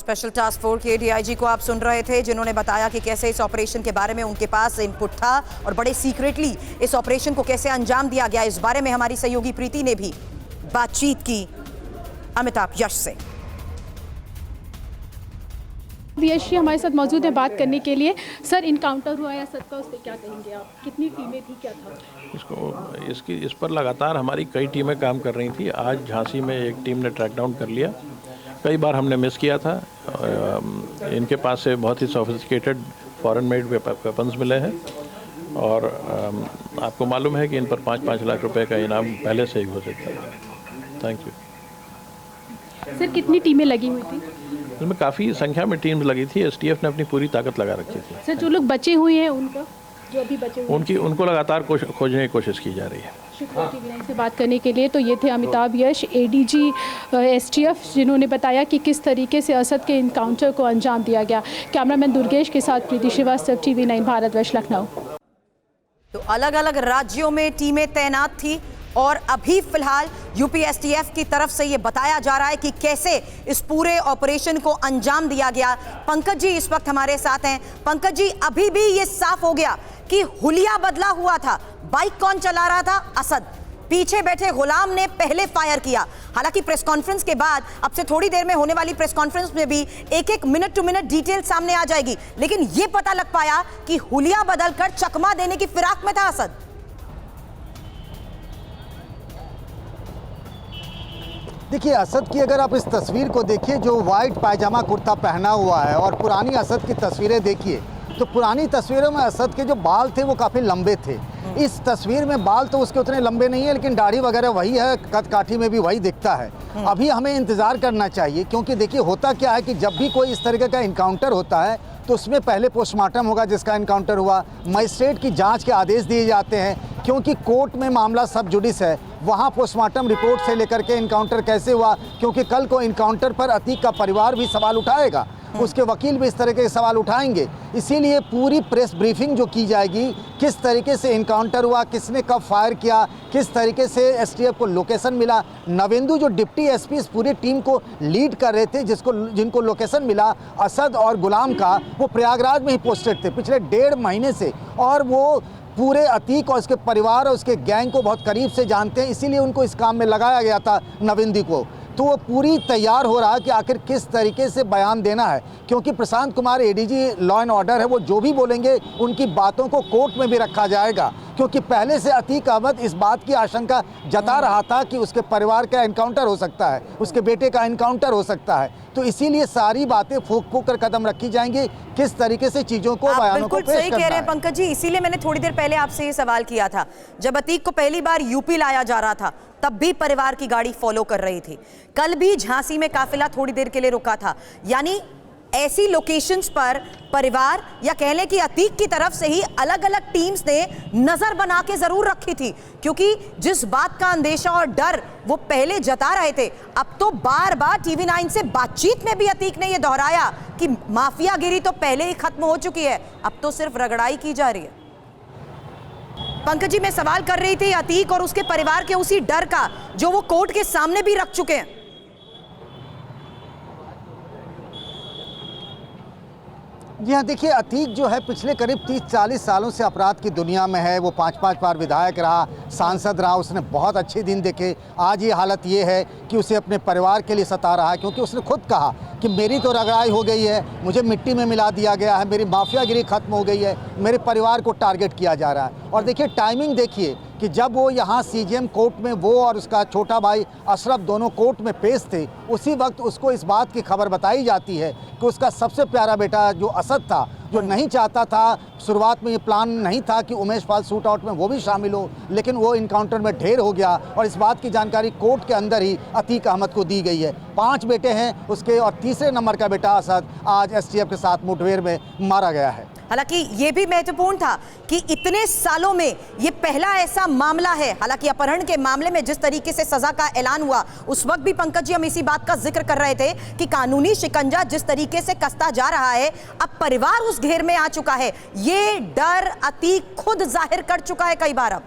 Special task force के DIG को आप सुन रहे थे, जिन्होंने बताया कि कैसे इस ऑपरेशन के बारे में उनके पास इनपुट था और बड़े सीक्रेटली इस ऑपरेशन को कैसे अंजाम दिया गया। इस बारे में हमारी सहयोगी प्रीति ने भी बातचीत की अमिताभ यश से। यश जी हमारे साथ मौजूद है बात करने के लिए। सर, इनकाउंटर हुआ या सर का, उस पर क्या कहेंगे आप? कितनी टीमें थी, क्या था? इस पर लगातार हमारी कई टीमें काम कर रही थी। आज झांसी में एक टीम ने ट्रैक डाउन कर लिया। कई बार हमने मिस किया था। इनके पास से बहुत ही सोफिस्टिकेटेड फॉरेन मेड वेपन्स मिले हैं और आपको मालूम है कि इन पर 5-5 लाख रुपए का इनाम पहले से ही घोषित था। Thank you. सर, कितनी टीमें लगी हुई थी? इसमें काफ़ी संख्या में टीम लगी थी। एसटीएफ ने अपनी पूरी ताकत लगा रखी थी। सर, जो लोग बचे हुए हैं उनका, जो अभी बचे हुए उनको लगातार खोजने की कोशिश की जा रही है। शुक्रिया टीवी9 से बात करने के लिए। तो ये थे अमिताभ यश, एडीजी एसटीएफ, जिन्होंने बताया कि किस तरीके से असद के इनकाउंटर को अंजाम दिया गया। कैमरामैन दुर्गेश के साथ प्रीति श्रीवास्तव, टीवी9 भारतवर्ष, लखनऊ। तो अलग अलग राज्यों में टीमें तैनात थी और अभी फिलहाल यूपी एसटीएफ की तरफ से ये बताया जा रहा है कि कैसे इस पूरे ऑपरेशन को अंजाम दिया गया। पंकज जी इस वक्त हमारे साथ हैं। पंकज जी, अभी भी ये साफ हो गया कि हुलिया बदला हुआ था। बाइक कौन चला रहा था? असद। पीछे बैठे गुलाम ने पहले फायर किया। हालांकि प्रेस कॉन्फ्रेंस के बाद अब से थोड़ी देर में होने वाली प्रेस कॉन्फ्रेंस में भी एक मिनट टू मिनट डिटेल सामने आ जाएगी, लेकिन ये पता लग पाया कि हुलिया बदलकर चकमा देने की फिराक में था असद। देखिए, असद की अगर आप इस तस्वीर को देखिए, जो वाइट पायजामा कुर्ता पहना हुआ है, और पुरानी असद की तस्वीरें देखिए, तो पुरानी तस्वीरों में असद के जो बाल थे वो काफ़ी लंबे थे। इस तस्वीर में बाल तो उसके उतने लंबे नहीं है, लेकिन दाढ़ी वगैरह वही है, कद काठी में भी वही दिखता है। अभी हमें इंतज़ार करना चाहिए, क्योंकि देखिए होता क्या है कि जब भी कोई इस तरीके का इनकाउंटर होता है तो उसमें पहले पोस्टमार्टम होगा जिसका इनकाउंटर हुआ, मजिस्ट्रेट की जांच के आदेश दिए जाते हैं, क्योंकि कोर्ट में मामला सब जुडिस है। वहाँ पोस्टमार्टम रिपोर्ट से लेकर के इनकाउंटर कैसे हुआ, क्योंकि कल को इनकाउंटर पर अतीक का परिवार भी सवाल उठाएगा, उसके वकील भी इस तरह के सवाल उठाएंगे। इसीलिए पूरी प्रेस ब्रीफिंग जो की जाएगी, किस तरीके से इनकाउंटर हुआ, किसने कब फायर किया, किस तरीके से एसटीएफ को लोकेशन मिला। नवेंदु जो डिप्टी एसपी इस पूरी टीम को लीड कर रहे थे, जिनको लोकेशन मिला असद और गुलाम का, वो प्रयागराज में ही पोस्टेड थे पिछले 1.5 महीने से, और वो पूरे अतीक और उसके परिवार और उसके गैंग को बहुत करीब से जानते हैं। इसीलिए उनको इस काम में लगाया गया था नवेंदु को। तो वो पूरी तैयार हो रहा है कि आखिर किस तरीके से बयान देना है, क्योंकि Prashant Kumar ADG law and order है, वो जो भी बोलेंगे उनकी बातों को कोर्ट में भी रखा जाएगा। क्योंकि पहले से अतीक अहमद इस बात की आशंका जता रहा था कि उसके परिवार का इनकाउंटर हो सकता है, उसके बेटे का इनकाउंटर हो सकता है। तो इसीलिए सारी बातें फूंक फूंक कर कदम रखी जाएंगी, किस तरीके से चीजों को, बयानों को पेश करना है। सही कह रहे हैं पंकज जी। इसीलिए मैंने थोड़ी देर पहले आपसे ये सवाल किया था। जब अतीक को पहली बार यूपी लाया जा रहा था, तब भी परिवार की गाड़ी फॉलो कर रही थी। कल भी झांसी में काफिला थोड़ी देर के लिए रुका था। यानी ऐसी लोकेशंस पर परिवार, या कह लें कि अतीक की तरफ से ही अलग अलग टीम्स ने नजर बना के जरूर रखी थी, क्योंकि जिस बात का अंदेशा और डर वो पहले जता रहे थे, अब तो बार बार टीवी9 से बातचीत में भी अतीक ने यह दोहराया कि माफियागिरी तो पहले ही खत्म हो चुकी है, अब तो सिर्फ रगड़ाई की जा रही है। पंकज जी, मैं सवाल कर रही थी अतीक और उसके परिवार के उसी डर का, जो वो कोर्ट के सामने भी रख चुके हैं। जी हाँ, देखिए, अतीक जो है पिछले करीब 30-40 सालों से अपराध की दुनिया में है। वो 5-5 बार विधायक रहा, सांसद रहा, उसने बहुत अच्छे दिन देखे। आज ये हालत ये है कि उसे अपने परिवार के लिए सता रहा है, क्योंकि उसने खुद कहा कि मेरी तो रगड़ाई हो गई है, मुझे मिट्टी में मिला दिया गया है, मेरी माफियागिरी खत्म हो गई है, मेरे परिवार को टारगेट किया जा रहा है। और देखिए टाइमिंग देखिए कि जब वो यहाँ सीजेएम कोर्ट में, वो और उसका छोटा भाई अशरफ दोनों कोर्ट में पेश थे, उसी वक्त उसको इस बात की खबर बताई जाती है कि उसका सबसे प्यारा बेटा जो असद था, जो नहीं चाहता था, शुरुआत में ये प्लान नहीं था कि उमेश पाल शूट आउट में वो भी शामिल हो, लेकिन वो इनकाउंटर में ढेर हो गया, और इस बात की जानकारी कोर्ट के अंदर ही अतीक अहमद को दी गई है। 5 बेटे हैं उसके, और तीसरे नंबर का बेटा असद आज एसटीएफ के साथ मुठभेड़ में मारा गया है। हालांकि ये भी महत्वपूर्ण था कि इतने सालों में ये पहला ऐसा मामला है। हालांकि अपहरण के मामले में जिस तरीके से सजा का ऐलान हुआ, उस वक्त भी पंकज जी हम इसी बात का जिक्र कर रहे थे कि कानूनी शिकंजा जिस तरीके से कसता जा रहा है, अब परिवार उस घेर में आ चुका है। ये डर अतीक खुद जाहिर कर चुका है कई बार। अब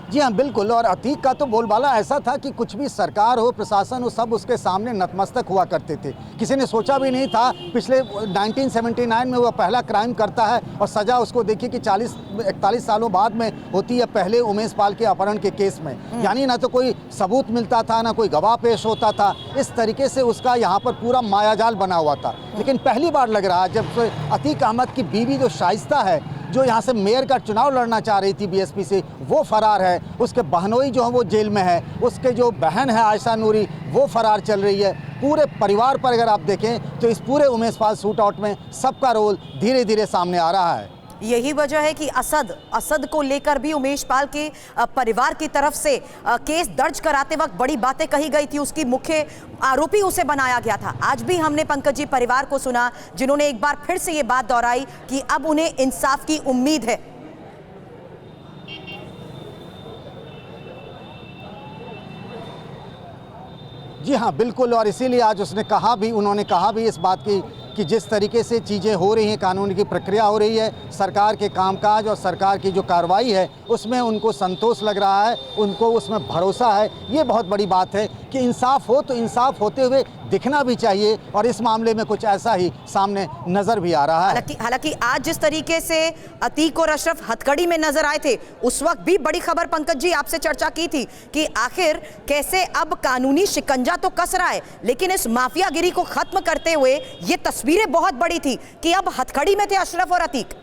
जी हाँ, बिल्कुल। और अतीक का तो बोलबाला ऐसा था कि कुछ भी सरकार हो, प्रशासन हो, सब उसके सामने नतमस्तक हुआ करते थे। किसी ने सोचा भी नहीं था, पिछले 1979 में वह पहला क्राइम करता है और सज़ा उसको देखिए कि 41 सालों बाद में होती है, पहले उमेश पाल के अपहरण के केस में। यानी ना तो कोई सबूत मिलता था, ना कोई गवाह पेश होता था। इस तरीके से उसका यहाँ पर पूरा मायाजाल बना हुआ था। लेकिन पहली बार लग रहा है जब अतीक अहमद की बीवी जो शाइस्ता है, जो यहाँ से मेयर का चुनाव लड़ना चाह रही थी बीएसपी से, वो फरार है। उसके बहनोई जो है वो जेल में है। उसके जो बहन है आयशा नूरी, वो फरार चल रही है। पूरे परिवार पर अगर आप देखें तो इस पूरे उमेश पाल शूट आउट में सबका रोल धीरे धीरे सामने आ रहा है। यही वजह है कि असद को लेकर भी उमेश पाल के परिवार की तरफ से केस दर्ज कराते वक्त बड़ी बातें कही गई थी। उसकी मुख्य आरोपी उसे बनाया गया था। आज भी हमने पंकज जी परिवार को सुना, जिन्होंने एक बार फिर से ये बात दोहराई कि अब उन्हें इंसाफ की उम्मीद है। जी हाँ, बिल्कुल। और इसीलिए आज उन्होंने कहा भी इस बात की कि जिस तरीके से चीज़ें हो रही हैं, कानून की प्रक्रिया हो रही है, सरकार के कामकाज और सरकार की जो कार्रवाई है उसमें उनको संतोष लग रहा है, उनको उसमें भरोसा है। ये बहुत बड़ी बात है कि इंसाफ हो तो इंसाफ होते हुए दिखना भी चाहिए, और इस मामले में कुछ ऐसा ही सामने नज़र भी आ रहा है। हालांकि आज जिस तरीके से अतीक और अशरफ हथकड़ी में नजर आए थे, उस वक्त भी बड़ी खबर पंकज जी आपसे चर्चा की थी कि आखिर कैसे अब कानूनी शिकंजा तो कस रहा है, लेकिन इस माफियागिरी को खत्म करते हुए ये तस्वीरें बहुत बड़ी थी कि अब हथकड़ी में थे अशरफ और अतीक।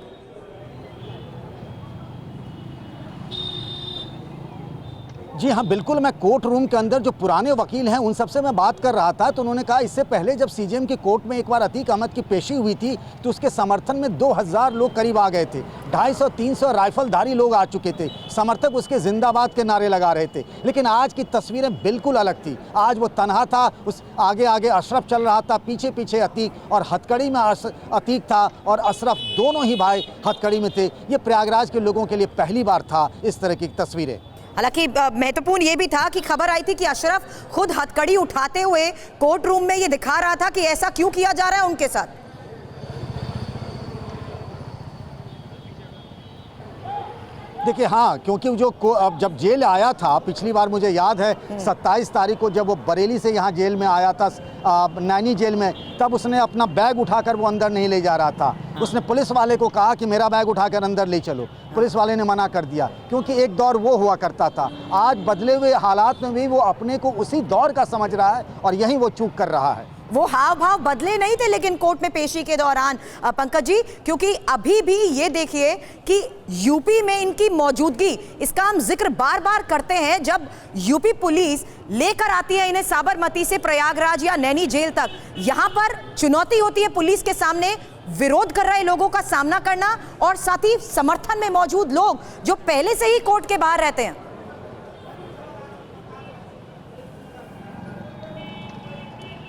जी हाँ, बिल्कुल। मैं कोर्ट रूम के अंदर जो पुराने वकील हैं उन सबसे मैं बात कर रहा था, तो उन्होंने कहा इससे पहले जब सीजेएम की कोर्ट में एक बार अतीक अहमद की पेशी हुई थी तो उसके समर्थन में 2000 लोग करीब आ गए थे। 250-300 राइफलधारी लोग आ चुके थे, समर्थक उसके जिंदाबाद के नारे लगा रहे थे। लेकिन आज की तस्वीरें बिल्कुल अलग थी। आज वो तनहा था, उस आगे आगे अशरफ चल रहा था, पीछे पीछे अतीक, और हथकड़ी में अतीक था और अशरफ, दोनों ही भाई हथकड़ी में थे। ये प्रयागराज के लोगों के लिए पहली बार था इस तरह की तस्वीरें। हालांकि महत्वपूर्ण ये भी था कि खबर आई थी कि अशरफ खुद हथकड़ी उठाते हुए कोर्ट रूम में ये दिखा रहा था कि ऐसा क्यों किया जा रहा है उनके साथ। देखिए हाँ, क्योंकि अब जब जेल आया था पिछली बार, मुझे याद है 27 तारीख को जब वो बरेली से यहाँ जेल में आया था, नैनी जेल में, तब उसने अपना बैग उठाकर वो अंदर नहीं ले जा रहा था। उसने पुलिस वाले को कहा कि मेरा बैग उठाकर अंदर ले चलो। पुलिस वाले ने मना कर दिया, क्योंकि एक दौर वो हुआ करता था। आज बदले हुए हालात में भी वो अपने को उसी दौर का समझ रहा है और यहीं वो चूक कर रहा है। वो हाव भाव बदले नहीं थे लेकिन कोर्ट में पेशी के दौरान पंकज जी, क्योंकि अभी भी ये देखिए कि यूपी में इनकी मौजूदगी, इसका हम जिक्र बार बार करते हैं। जब यूपी पुलिस लेकर आती है इन्हें साबरमती से प्रयागराज या नैनी जेल तक, यहाँ पर चुनौती होती है पुलिस के सामने विरोध कर रहे लोगों का सामना करना, और साथ ही समर्थन में मौजूद लोग जो पहले से ही कोर्ट के बाहर रहते हैं।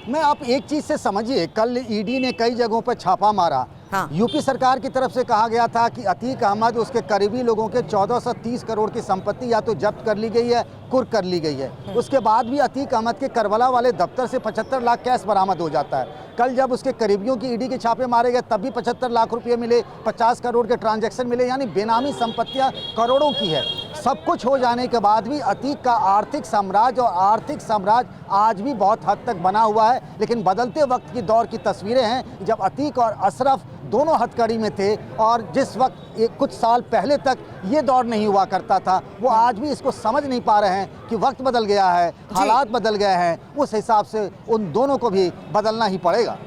मैं आप एक चीज से समझिए, कल ईडी ने कई जगहों पर छापा मारा। हाँ। यूपी सरकार की तरफ से कहा गया था कि अतीक अहमद, उसके करीबी लोगों के 1430 करोड़ की संपत्ति या तो जब्त कर ली गई है, कुर्क कर ली गई है। उसके बाद भी अतीक अहमद के करबला वाले दफ्तर से 75 लाख कैश बरामद हो जाता है। कल जब उसके करीबियों की ईडी के छापे मारे गए तब भी 75 लाख रुपये मिले, 50 करोड़ के ट्रांजैक्शन मिले, यानी बेनामी संपत्तियां करोड़ों की है। सब कुछ हो जाने के बाद भी अतीक का आर्थिक साम्राज्य आज भी बहुत हद तक बना हुआ है। लेकिन बदलते वक्त की दौर की तस्वीरें हैं जब अतीक और अशरफ दोनों हथकड़ी में थे, और जिस वक्त कुछ साल पहले तक ये दौर नहीं हुआ करता था, वो आज भी इसको समझ नहीं पा रहे हैं कि वक्त बदल गया है, हालात बदल गए हैं। उस हिसाब से उन दोनों को भी बदलना ही पड़ेगा।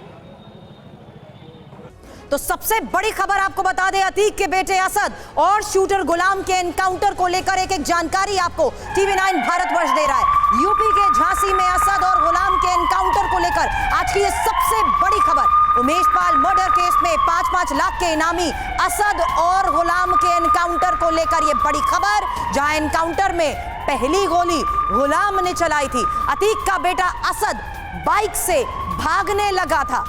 तो सबसे बड़ी खबर आपको बता दें, अतीक के बेटे असद और शूटर गुलाम के एनकाउंटर को लेकर एक जानकारी आपको TV9 भारतवर्ष दे रहा है। यूपी के झांसी में असद और गुलाम के एनकाउंटर को लेकर आज की ये सबसे बड़ी खबर। उमेश पाल मर्डर केस में 5-5 लाख के इनामी असद और गुलाम के एनकाउंटर को लेकर ये बड़ी खबर, जहां एनकाउंटर में पहली गोली गुलाम ने चलाई थी। अतीक का बेटा असद बाइक से भागने लगा था।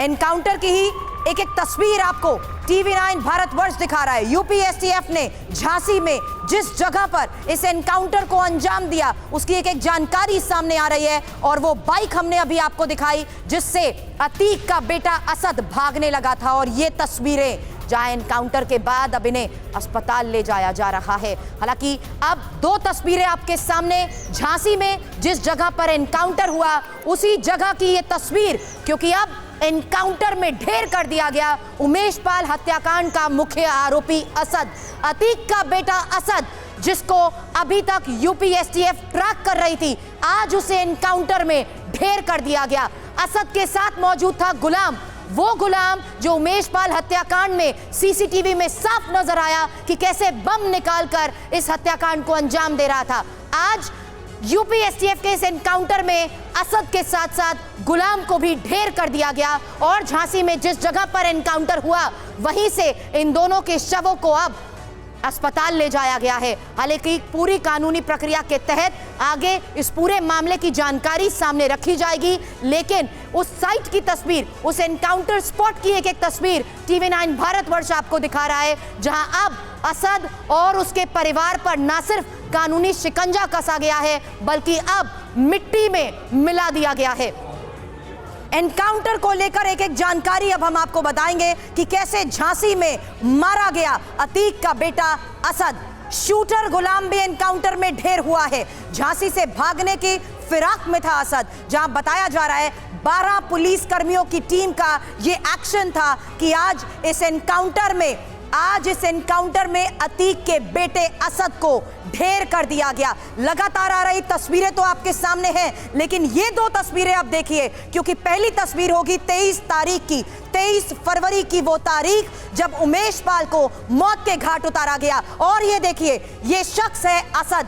एनकाउंटर की ही एक तस्वीर आपको TV9 भारतवर्ष दिखा रहा है। यूपी STF ने झांसी में जिस जगह पर इस एनकाउंटर को अंजाम दिया उसकी एक जानकारी सामने आ रही है, और वो बाइक हमने अभी आपको दिखाई जिससे अतीक का बेटा असद भागने लगा था। और ये तस्वीरें जहां एनकाउंटर के बाद अब इन्हें अस्पताल ले जाया जा रहा है। हालांकि अब दो तस्वीरें आपके सामने, झांसी में जिस जगह पर एनकाउंटर हुआ उसी जगह की ये तस्वीर, क्योंकि अब एनकाउंटर में ढेर कर दिया गया उमेश पाल हत्याकांड का मुख्य आरोपी असद, अतीक का बेटा असद, जिसको अभी तक यूपी एसटीएफ ट्रैक कर रही थी। आज उसे एनकाउंटर में ढेर कर दिया गया। असद के साथ मौजूद था गुलाम, वो गुलाम जो उमेश पाल हत्याकांड में सीसीटीवी में साफ नजर आया कि कैसे बम निकालकर इस हत्याकांड को अंजाम दे रहा था। आज यूपी एसटीएफ के इस एनकाउंटर में असद के साथ साथ गुलाम को भी ढेर कर दिया गया और झांसी में जिस जगह पर एनकाउंटर हुआ वहीं से इन दोनों के शवों को अब अस्पताल ले जाया गया है। हालांकि पूरी कानूनी प्रक्रिया के तहत आगे इस पूरे मामले की जानकारी सामने रखी जाएगी, लेकिन उस साइट की तस्वीर, उस एनकाउंटर स्पॉट की एक तस्वीर TV9 भारतवर्ष आपको दिखा रहा है, जहां अब असद और उसके परिवार पर न सिर्फ कानूनी शिकंजा कसा गया है बल्कि अब मिट्टी में मिला दिया गया है। एनकाउंटर को लेकर एक जानकारी अब हम आपको बताएंगे कि कैसे झांसी में मारा गया अतीक का बेटा असद। शूटर गुलाम भी एनकाउंटर में ढेर हुआ है। झांसी से भागने की फिराक में था असद, जहां बताया जा रहा है 12 पुलिस कर्मियों की टीम का ये एक्शन था कि आज इस एनकाउंटर में अतीक के बेटे असद को ढेर कर दिया गया। लगातार आ रही तस्वीरें तो आपके सामने हैं, लेकिन ये दो तस्वीरें आप देखिए, क्योंकि पहली तस्वीर होगी 23 तारीख की, 23 फरवरी की, वो तारीख जब उमेश पाल को मौत के घाट उतारा गया। और ये देखिए, ये शख्स है असद,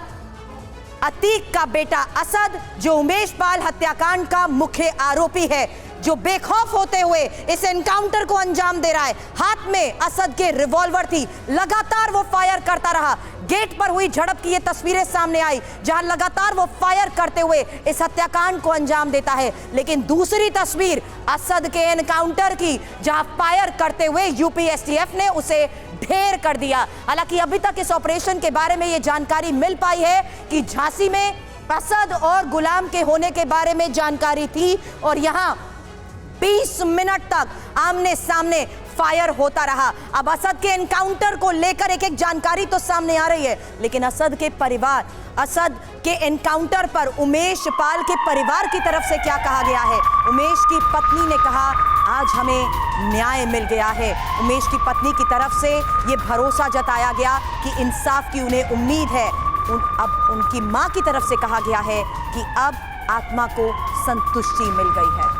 अतीक का बेटा असद, जो उमेश पाल हत्याकांड का मुख्य आरोपी है, जो बेखौफ होते हुए इस एनकाउंटर को अंजाम दे रहा है। हाथ में असद के रिवॉल्वर थी, लगातार वो फायर करता रहा। गेट पर हुई झड़प की ये तस्वीरें सामने आई, जहां लगातार वो फायर करते हुए इस हत्याकांड को अंजाम देता है। लेकिन दूसरी तस्वीर असद के एनकाउंटर की, जहां फायर करते हुए यूपी एसटीएफ ने उसे ढेर कर दिया। हालांकि अभी तक इस ऑपरेशन के बारे में ये जानकारी मिल पाई है कि झांसी में असद और गुलाम के होने के बारे में जानकारी थी और यहां 20 मिनट तक आमने सामने फायर होता रहा। अब असद के एनकाउंटर को लेकर एक जानकारी तो सामने आ रही है, लेकिन असद के परिवार, असद के एनकाउंटर पर उमेश पाल के परिवार की तरफ से क्या कहा गया है। उमेश की पत्नी ने कहा, आज हमें न्याय मिल गया है। उमेश की पत्नी की तरफ से ये भरोसा जताया गया कि इंसाफ की उन्हें उम्मीद है। अब उनकी मां की तरफ से कहा गया है कि अब आत्मा को संतुष्टि मिल गई है।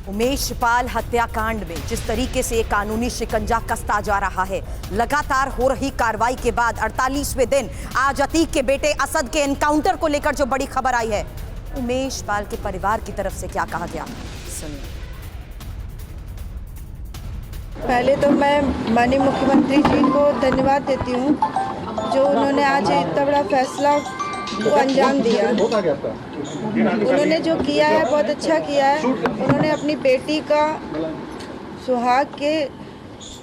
उमेश पाल हत्याकांड में जिस तरीके से कानूनी शिकंजा कसता जा रहा है, लगातार हो रही कार्रवाई के बाद 48वें दिन आज अतीक के बेटे असद के एनकाउंटर को लेकर जो बड़ी खबर आई है, उमेश पाल के परिवार की तरफ से क्या कहा गया, सुनिए। पहले तो मैं माननीय मुख्यमंत्री जी को धन्यवाद देती हूँ, जो उन्होंने आज इतना बड़ा फैसला को अंजाम दिया। उन्होंने जो किया है बहुत अच्छा किया है। उन्होंने अपनी बेटी का सुहाग के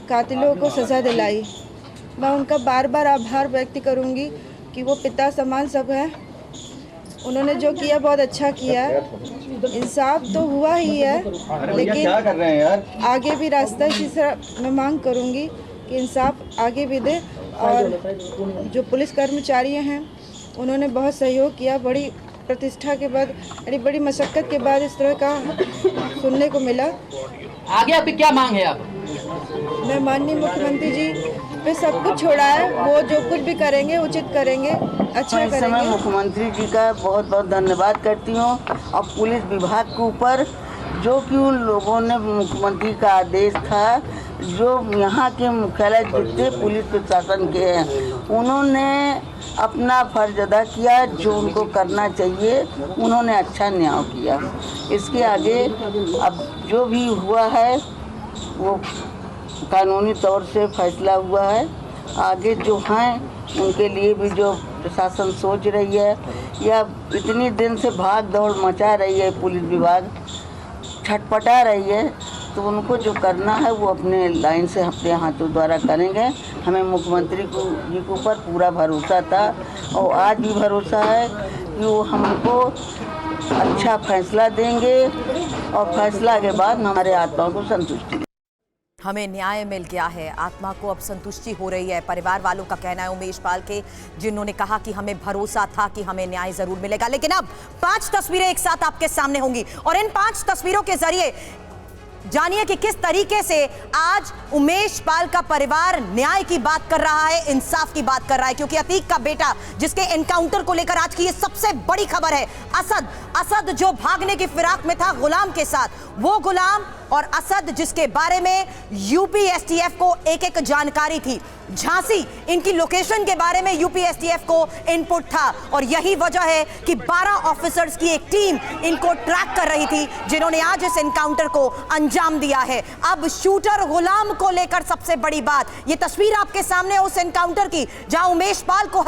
कातिलों को सज़ा दिलाई। मैं उनका बार बार आभार व्यक्त करूंगी कि वो पिता समान सब है। उन्होंने जो किया बहुत अच्छा किया है। इंसाफ तो हुआ ही है, लेकिन आगे भी रास्ता इसी तरह मैं मांग करूंगी कि इंसाफ आगे भी दे। और जो पुलिस कर्मचारी हैं उन्होंने बहुत सहयोग किया। बड़ी प्रतिष्ठा के बाद, बड़ी मशक्क़त के बाद इस तरह का सुनने को मिला। आगे आपकी क्या मांग है? आप मैं माननीय मुख्यमंत्री जी पे सब कुछ छोड़ा है, वो जो कुछ भी करेंगे उचित करेंगे, अच्छा करेंगे। मैं मुख्यमंत्री जी का बहुत बहुत धन्यवाद करती हूँ और पुलिस विभाग के ऊपर, जो कि उन लोगों ने मुख्यमंत्री का आदेश था, जो यहाँ के मुख्यालय जितने पुलिस प्रशासन के हैं, उन्होंने अपना फर्ज अदा किया, जो उनको करना चाहिए। उन्होंने अच्छा न्याय किया। इसके आगे अब जो भी हुआ है वो कानूनी तौर से फैसला हुआ है। आगे जो हैं उनके लिए भी जो प्रशासन सोच रही है, या इतनी दिन से भाग दौड़ मचा रही है, पुलिस विभाग छटपटा रही है, तो उनको जो करना है वो अपने लाइन से अपने हाथों द्वारा करेंगे। हमें मुख्यमंत्री जी के ऊपर पूरा भरोसा था और आज भी भरोसा है कि वो हमको अच्छा फैसला देंगे और फैसला के बाद हमारे आत्माओं को संतुष्टि। हमें न्याय मिल गया है, आत्मा को अब संतुष्टि हो रही है, परिवार वालों का कहना है, उमेश पाल के, जिन्होंने कहा कि हमें भरोसा था कि हमें न्याय जरूर मिलेगा। लेकिन अब 5 तस्वीरें एक साथ आपके सामने होंगी और इन 5 तस्वीरों के जरिए जानिए कि किस तरीके से आज उमेश पाल का परिवार न्याय की बात कर रहा है, इंसाफ की बात कर रहा है, क्योंकि अतीक का बेटा जिसके एनकाउंटर को लेकर आज की ये सबसे बड़ी खबर है। असद जो भागने की फिराक में था गुलाम के साथ, वो गुलाम और असद जिसके बारे में यूपी एसटीएफ को एक जानकारी थी। झांसी, इनकी लोकेशन के बारे में यूपी एसटीएफ को इनपुट था और यही वजह है कि 12 ऑफिसर्स की एक टीम इनको ट्रैक कर रही थी, जिन्होंने आज इस एनकाउंटर को अंजाम दिया है। अब शूटर गुलाम को लेकर सबसे बड़ी बात, ये तस्वीर आपके सामने उस एनकाउंटर की जहां उमेश पाल को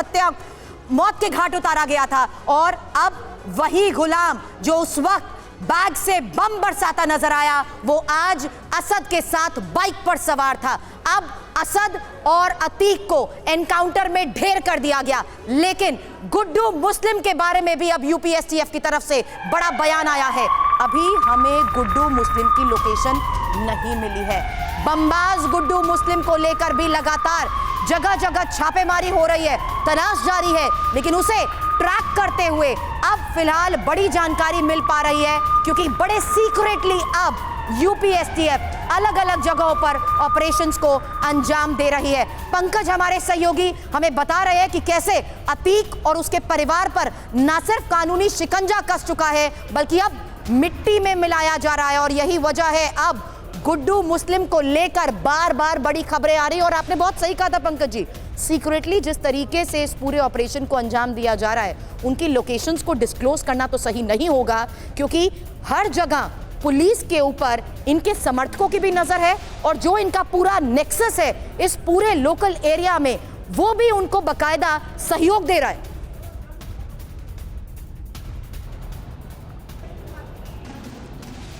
मौत के घाट उतारा गया था और अब वही गुलाम जो उस वक्त बैग से बम बरसाता नजर आया, वो आज असद के साथ बाइक पर सवार था। अब असद और अतीक को एनकाउंटर में ढेर कर दिया गया, लेकिन गुड्डू मुस्लिम के बारे में भी अब यूपी एसटीएफ की तरफ से बड़ा बयान आया है। अभी हमें गुड्डू मुस्लिम की लोकेशन नहीं मिली है। बमबाज गुड्डू मुस्लिम को लेकर भी लगातार जगह जगह छापेमारी हो रही है, तलाश जारी है, लेकिन उसे ट्रैक करते हुए अब फिलहाल बड़ी जानकारी मिल पा रही है, क्योंकि बड़े सीक्रेटली अब यूपी एसटीएफ अलग अलग जगहों पर ऑपरेशंस को अंजाम दे रही है। पंकज हमारे सहयोगी हमें बता रहे हैं कि कैसे अतीक और उसके परिवार पर न सिर्फ कानूनी शिकंजा कस चुका है, बल्कि अब मिट्टी में मिलाया जा रहा है और यही वजह है अब गुड्डू मुस्लिम को लेकर बार बार बड़ी खबरें आ रही है। और आपने बहुत सही कहा था पंकज जी, सीक्रेटली जिस तरीके से इस पूरे ऑपरेशन को अंजाम दिया जा रहा है, उनकी लोकेशंस को डिस्क्लोज करना तो सही नहीं होगा, क्योंकि हर जगह पुलिस के ऊपर इनके समर्थकों की भी नजर है और जो इनका पूरा नेक्सस है इस पूरे लोकल एरिया में, वो भी उनको बकायदा सहयोग दे रहा है।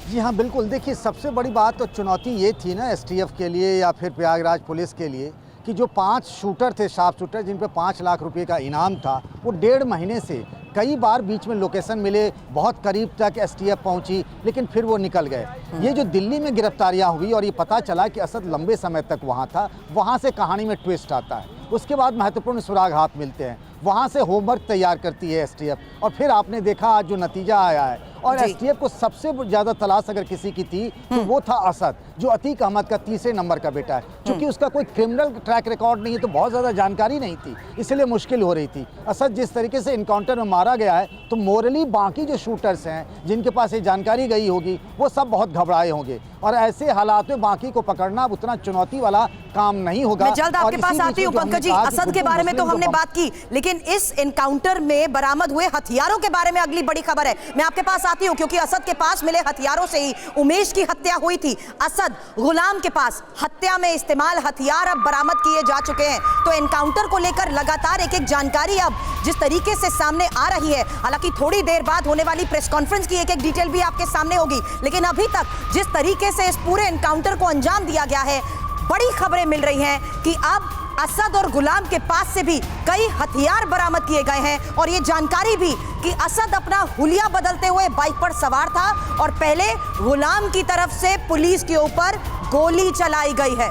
जी हाँ, बिल्कुल। देखिए, सबसे बड़ी बात तो चुनौती ये थी ना एसटीएफ के लिए या फिर प्रयागराज पुलिस के लिए कि जो 5 शूटर थे, शार्प शूटर, जिन पे 5 लाख रुपए का इनाम था, वो 1.5 महीने से कई बार बीच में लोकेशन मिले, बहुत करीब तक एसटीएफ पहुंची, लेकिन फिर वो निकल गए। ये जो दिल्ली में गिरफ्तारियां हुई और ये पता चला कि असद लंबे समय तक वहाँ था, वहाँ से कहानी में ट्विस्ट आता है। उसके बाद महत्वपूर्ण सुराग हाथ मिलते हैं, वहाँ से होमवर्क तैयार करती है एसटीएफ और फिर आपने देखा आज जो नतीजा आया है। और एसटीएफ को सबसे ज़्यादा तलाश अगर किसी की थी तो वो था असद, जो अतीक अहमद का 3रे नंबर का बेटा है। क्योंकि उसका कोई क्रिमिनल ट्रैक रिकॉर्ड नहीं है तो बहुत ज़्यादा जानकारी नहीं थी, इसलिए मुश्किल हो रही थी। असद जिस तरीके से इनकाउंटर में मारा गया है तो मोरली बाकी जो शूटर्स हैं जिनके पास ये जानकारी गई होगी वो सब बहुत घबराए होंगे और ऐसे हालात में बाकी को पकड़ना उतना चुनौती वाला काम नहीं होगा। मैं जल्द आपके पास आती हूँ पंकज जी। असद के बारे में तो हमने बात की, लेकिन इस एनकाउंटर में बरामद हुए हथियारों के बारे में अगली बड़ी खबर है। मैं आपके पास आती हूँ क्योंकि असद के पास मिले हथियारों से ही उमेश की हत्या हुई थी। असद गुलाम के पास हत्या में इस्तेमाल हथियार अब बरामद किए जा चुके हैं। तो एनकाउंटर को लेकर लगातार एक जानकारी अब जिस तरीके से सामने आ रही है, हालांकि थोड़ी देर बाद होने वाली प्रेस कॉन्फ्रेंस की एक डिटेल भी आपके सामने होगी, लेकिन अभी तक जिस तरीके से इस पूरे एनकाउंटर को अंजाम दिया गया है, बड़ी खबरें मिल रही हैं कि अब असद और गुलाम के पास से भी कई हथियार बरामद किए गए हैं और ये जानकारी भी कि असद अपना हुलिया बदलते हुए बाइक पर सवार था और पहले गुलाम की तरफ से पुलिस के ऊपर गोली चलाई गई है।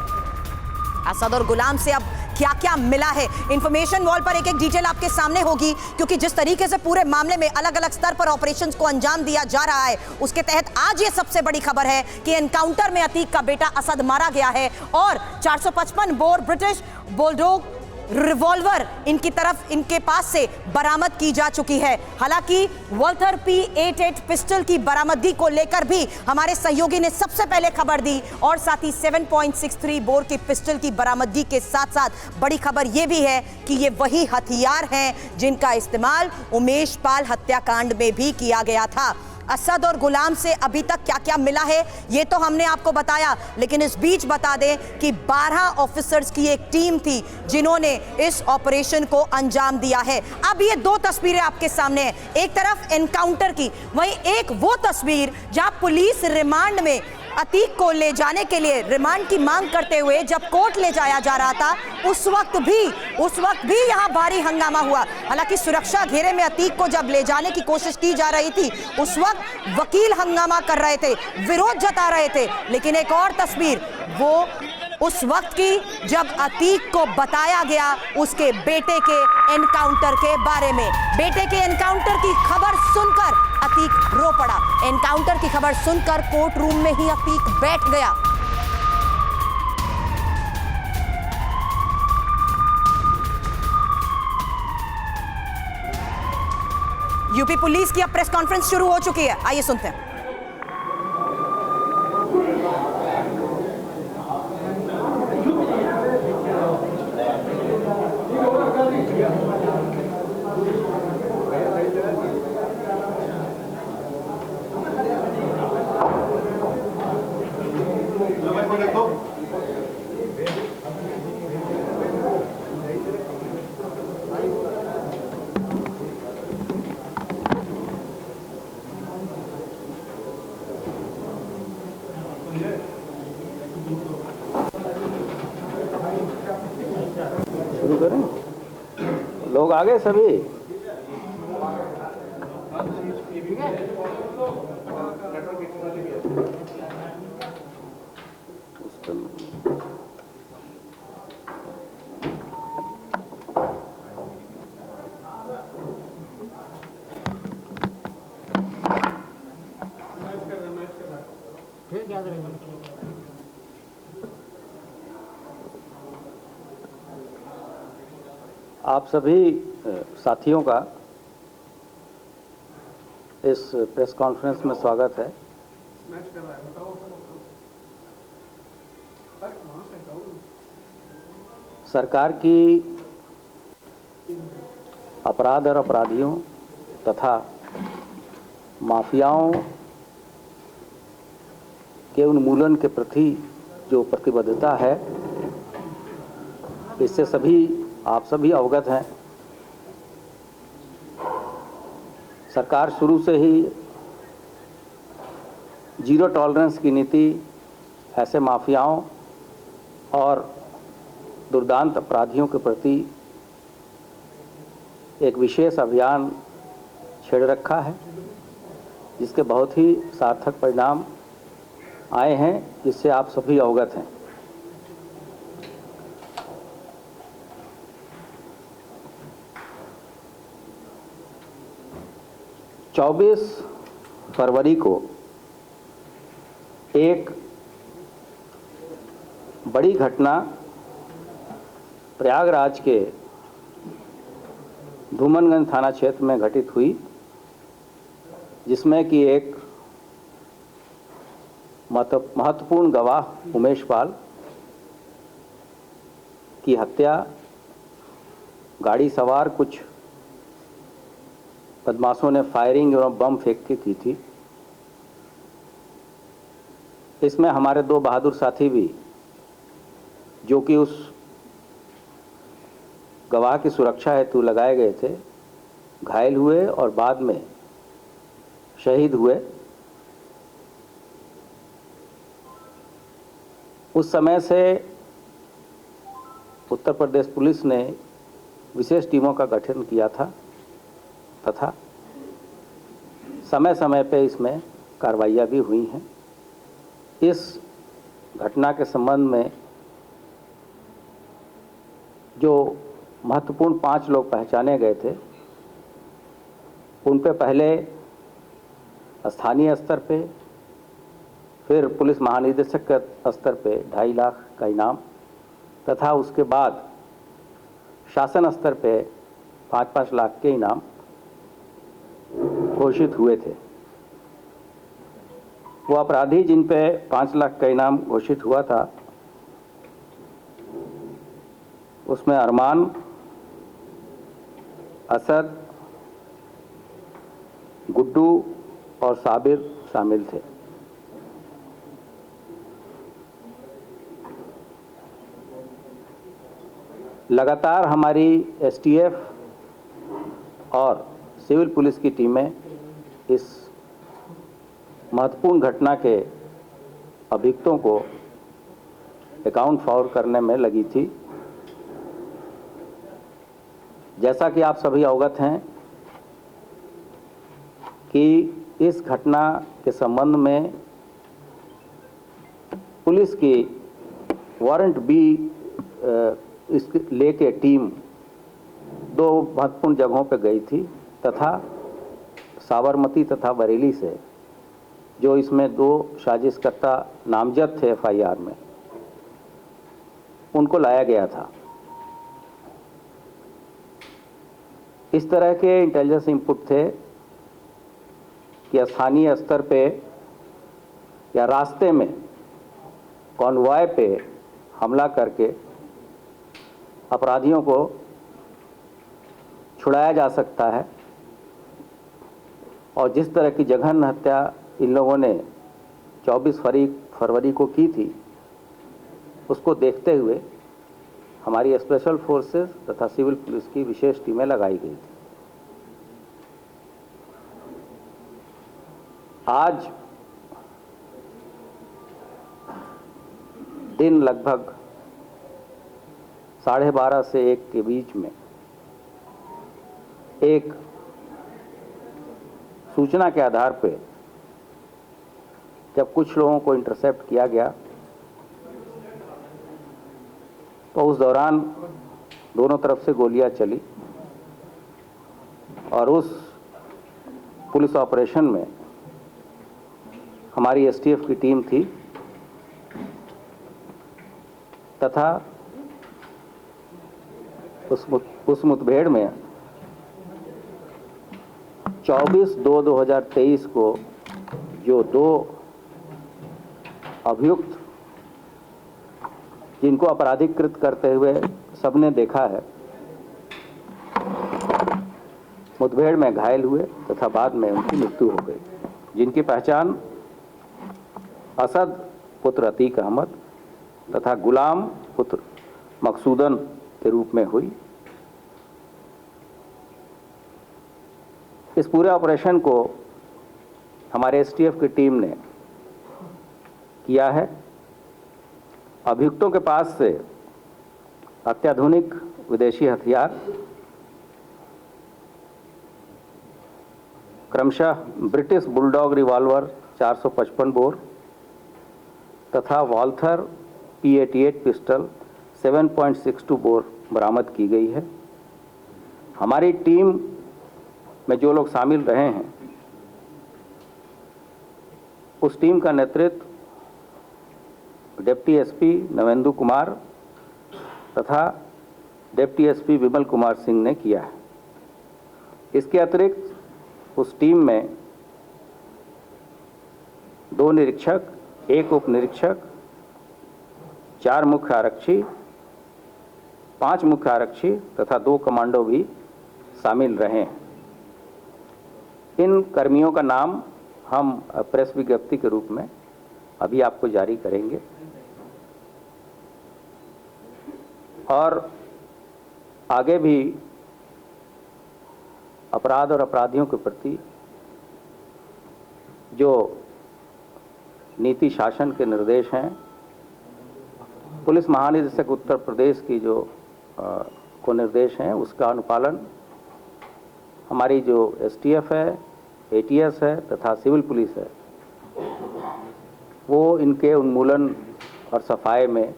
असद और गुलाम से अब क्या क्या मिला है, इंफॉर्मेशन वॉल पर एक डिटेल आपके सामने होगी, क्योंकि जिस तरीके से पूरे मामले में अलग अलग स्तर पर ऑपरेशंस को अंजाम दिया जा रहा है, उसके तहत आज ये सबसे बड़ी खबर है कि एनकाउंटर में अतीक का बेटा असद मारा गया है और 455 बोर ब्रिटिश बुलडॉग रिवॉल्वर इनके पास से बरामद की जा चुकी है। हालांकि वॉल्थर P88 पिस्टल की बरामदगी को लेकर भी हमारे सहयोगी ने सबसे पहले खबर दी और साथ ही 7.63 बोर की पिस्टल की बरामदगी के साथ साथ बड़ी खबर यह भी है कि ये वही हथियार हैं जिनका इस्तेमाल उमेश पाल हत्याकांड में भी किया गया था। असद और गुलाम से अभी तक क्या क्या मिला है ये तो हमने आपको बताया, लेकिन इस बीच बता दें कि 12 ऑफिसर्स की एक टीम थी जिन्होंने इस ऑपरेशन को अंजाम दिया है। अब ये 2 तस्वीरें आपके सामने हैं, एक तरफ एनकाउंटर की, वहीं एक वो तस्वीर जहां पुलिस रिमांड में अतीक को ले जाने के लिए रिमांड की मांग करते हुए जब कोर्ट ले जाया जा रहा था, उस वक्त भी यहां भारी हंगामा हुआ। हालांकि सुरक्षा घेरे में अतीक को जब ले जाने की कोशिश की जा रही थी, उस वक्त वकील हंगामा कर रहे थे, विरोध जता रहे थे। लेकिन एक और तस्वीर वो उस वक्त की जब अतीक को बताया गया उसके बेटे के एनकाउंटर के बारे में। बेटे के एनकाउंटर की खबर सुनकर अतीक रो पड़ा। एनकाउंटर की खबर सुनकर कोर्ट रूम में ही अतीक बैठ गया। यूपी पुलिस की अब प्रेस कॉन्फ्रेंस शुरू हो चुकी है, आइए सुनते हैं। शुरू करें? लोग आ गए सभी? आप सभी साथियों का इस प्रेस कॉन्फ्रेंस में स्वागत है। सरकार की अपराध और अपराधियों तथा माफियाओं के उन्मूलन के प्रति जो प्रतिबद्धता है, इससे आप सभी अवगत हैं। सरकार शुरू से ही जीरो टॉलरेंस की नीति ऐसे माफियाओं और दुर्दांत अपराधियों के प्रति एक विशेष अभियान छेड़ रखा है, जिसके बहुत ही सार्थक परिणाम आए हैं, जिससे आप सभी अवगत हैं। चौबीस फरवरी को एक बड़ी घटना प्रयागराज के धूमनगंज थाना क्षेत्र में घटित हुई, जिसमें कि एक महत्वपूर्ण गवाह उमेश पाल की हत्या गाड़ी सवार कुछ बदमाशों ने फायरिंग और बम फेंक के की थी। इसमें हमारे दो बहादुर साथी भी, जो कि उस गवाह की सुरक्षा हेतु लगाए गए थे, घायल हुए और बाद में शहीद हुए। उस समय से उत्तर प्रदेश पुलिस ने विशेष टीमों का गठन किया था तथा समय समय पे इसमें कार्रवाइयाँ भी हुई हैं। इस घटना के संबंध में जो महत्वपूर्ण 5 लोग पहचाने गए थे, उन पे पहले स्थानीय स्तर पे, फिर पुलिस महानिदेशक के स्तर पे 2.5 लाख का इनाम तथा उसके बाद शासन स्तर पे 5-5 लाख के इनाम घोषित हुए थे। वो अपराधी जिन पे 5 लाख का इनाम घोषित हुआ था, उसमें अरमान, असद, गुड्डू और साबिर शामिल थे। लगातार हमारी एसटीएफ और सिविल पुलिस की टीमें इस महत्वपूर्ण घटना के अभियुक्तों को अकाउंट फॉरवर्ड करने में लगी थी। जैसा कि आप सभी अवगत हैं कि इस घटना के संबंध में पुलिस की वारंट बी इस लेके टीम 2 महत्वपूर्ण जगहों पर गई थी तथा साबरमती तथा बरेली से जो इसमें 2 साजिशकर्ता नामजद थे एफआईआर में, उनको लाया गया था। इस तरह के इंटेलिजेंस इनपुट थे कि स्थानीय स्तर पे या रास्ते में कॉन्वॉय पे हमला करके अपराधियों को छुड़ाया जा सकता है और जिस तरह की जघन्य हत्या इन लोगों ने 24 फरवरी को की थी, उसको देखते हुए हमारी स्पेशल फोर्सेस तथा सिविल पुलिस की विशेष टीमें लगाई गई थी। आज दिन लगभग 12:30 से 1 के बीच में एक सूचना के आधार पे जब कुछ लोगों को इंटरसेप्ट किया गया तो उस दौरान दोनों तरफ से गोलियां चली और उस पुलिस ऑपरेशन में हमारी एसटीएफ की टीम थी तथा उस मुठभेड़ में 24/2/2023 को जो 2 अभियुक्त जिनको आपराधिकृत करते हुए सबने देखा है, मुठभेड़ में घायल हुए तथा बाद में उनकी मृत्यु हो गई, जिनकी पहचान असद पुत्र अतीक अहमद तथा गुलाम पुत्र मकसूदन के रूप में हुई। इस पूरे ऑपरेशन को हमारे एसटीएफ की टीम ने किया है। अभियुक्तों के पास से अत्याधुनिक विदेशी हथियार क्रमशः ब्रिटिश बुलडॉग रिवॉल्वर 455 बोर तथा वॉल्थर P88 पिस्टल 7.62 बोर बरामद की गई है। हमारी टीम में जो लोग शामिल रहे हैं, उस टीम का नेतृत्व डिप्टी एसपी नवेंदु कुमार तथा डिप्टी एसपी विमल कुमार सिंह ने किया है। इसके अतिरिक्त उस टीम में 2 निरीक्षक, 1 उप निरीक्षक, 4 मुख्य आरक्षी, 5 मुख्य आरक्षी तथा 2 कमांडो भी शामिल रहे हैं। इन कर्मियों का नाम हम प्रेस विज्ञप्ति के रूप में अभी आपको जारी करेंगे और आगे भी अपराध और अपराधियों के प्रति जो नीति शासन के निर्देश हैं, पुलिस महानिदेशक उत्तर प्रदेश की जो को निर्देश हैं, उसका अनुपालन हमारी जो एसटीएफ है, एटीएस है तथा सिविल पुलिस है, वो इनके उन्मूलन और सफाई में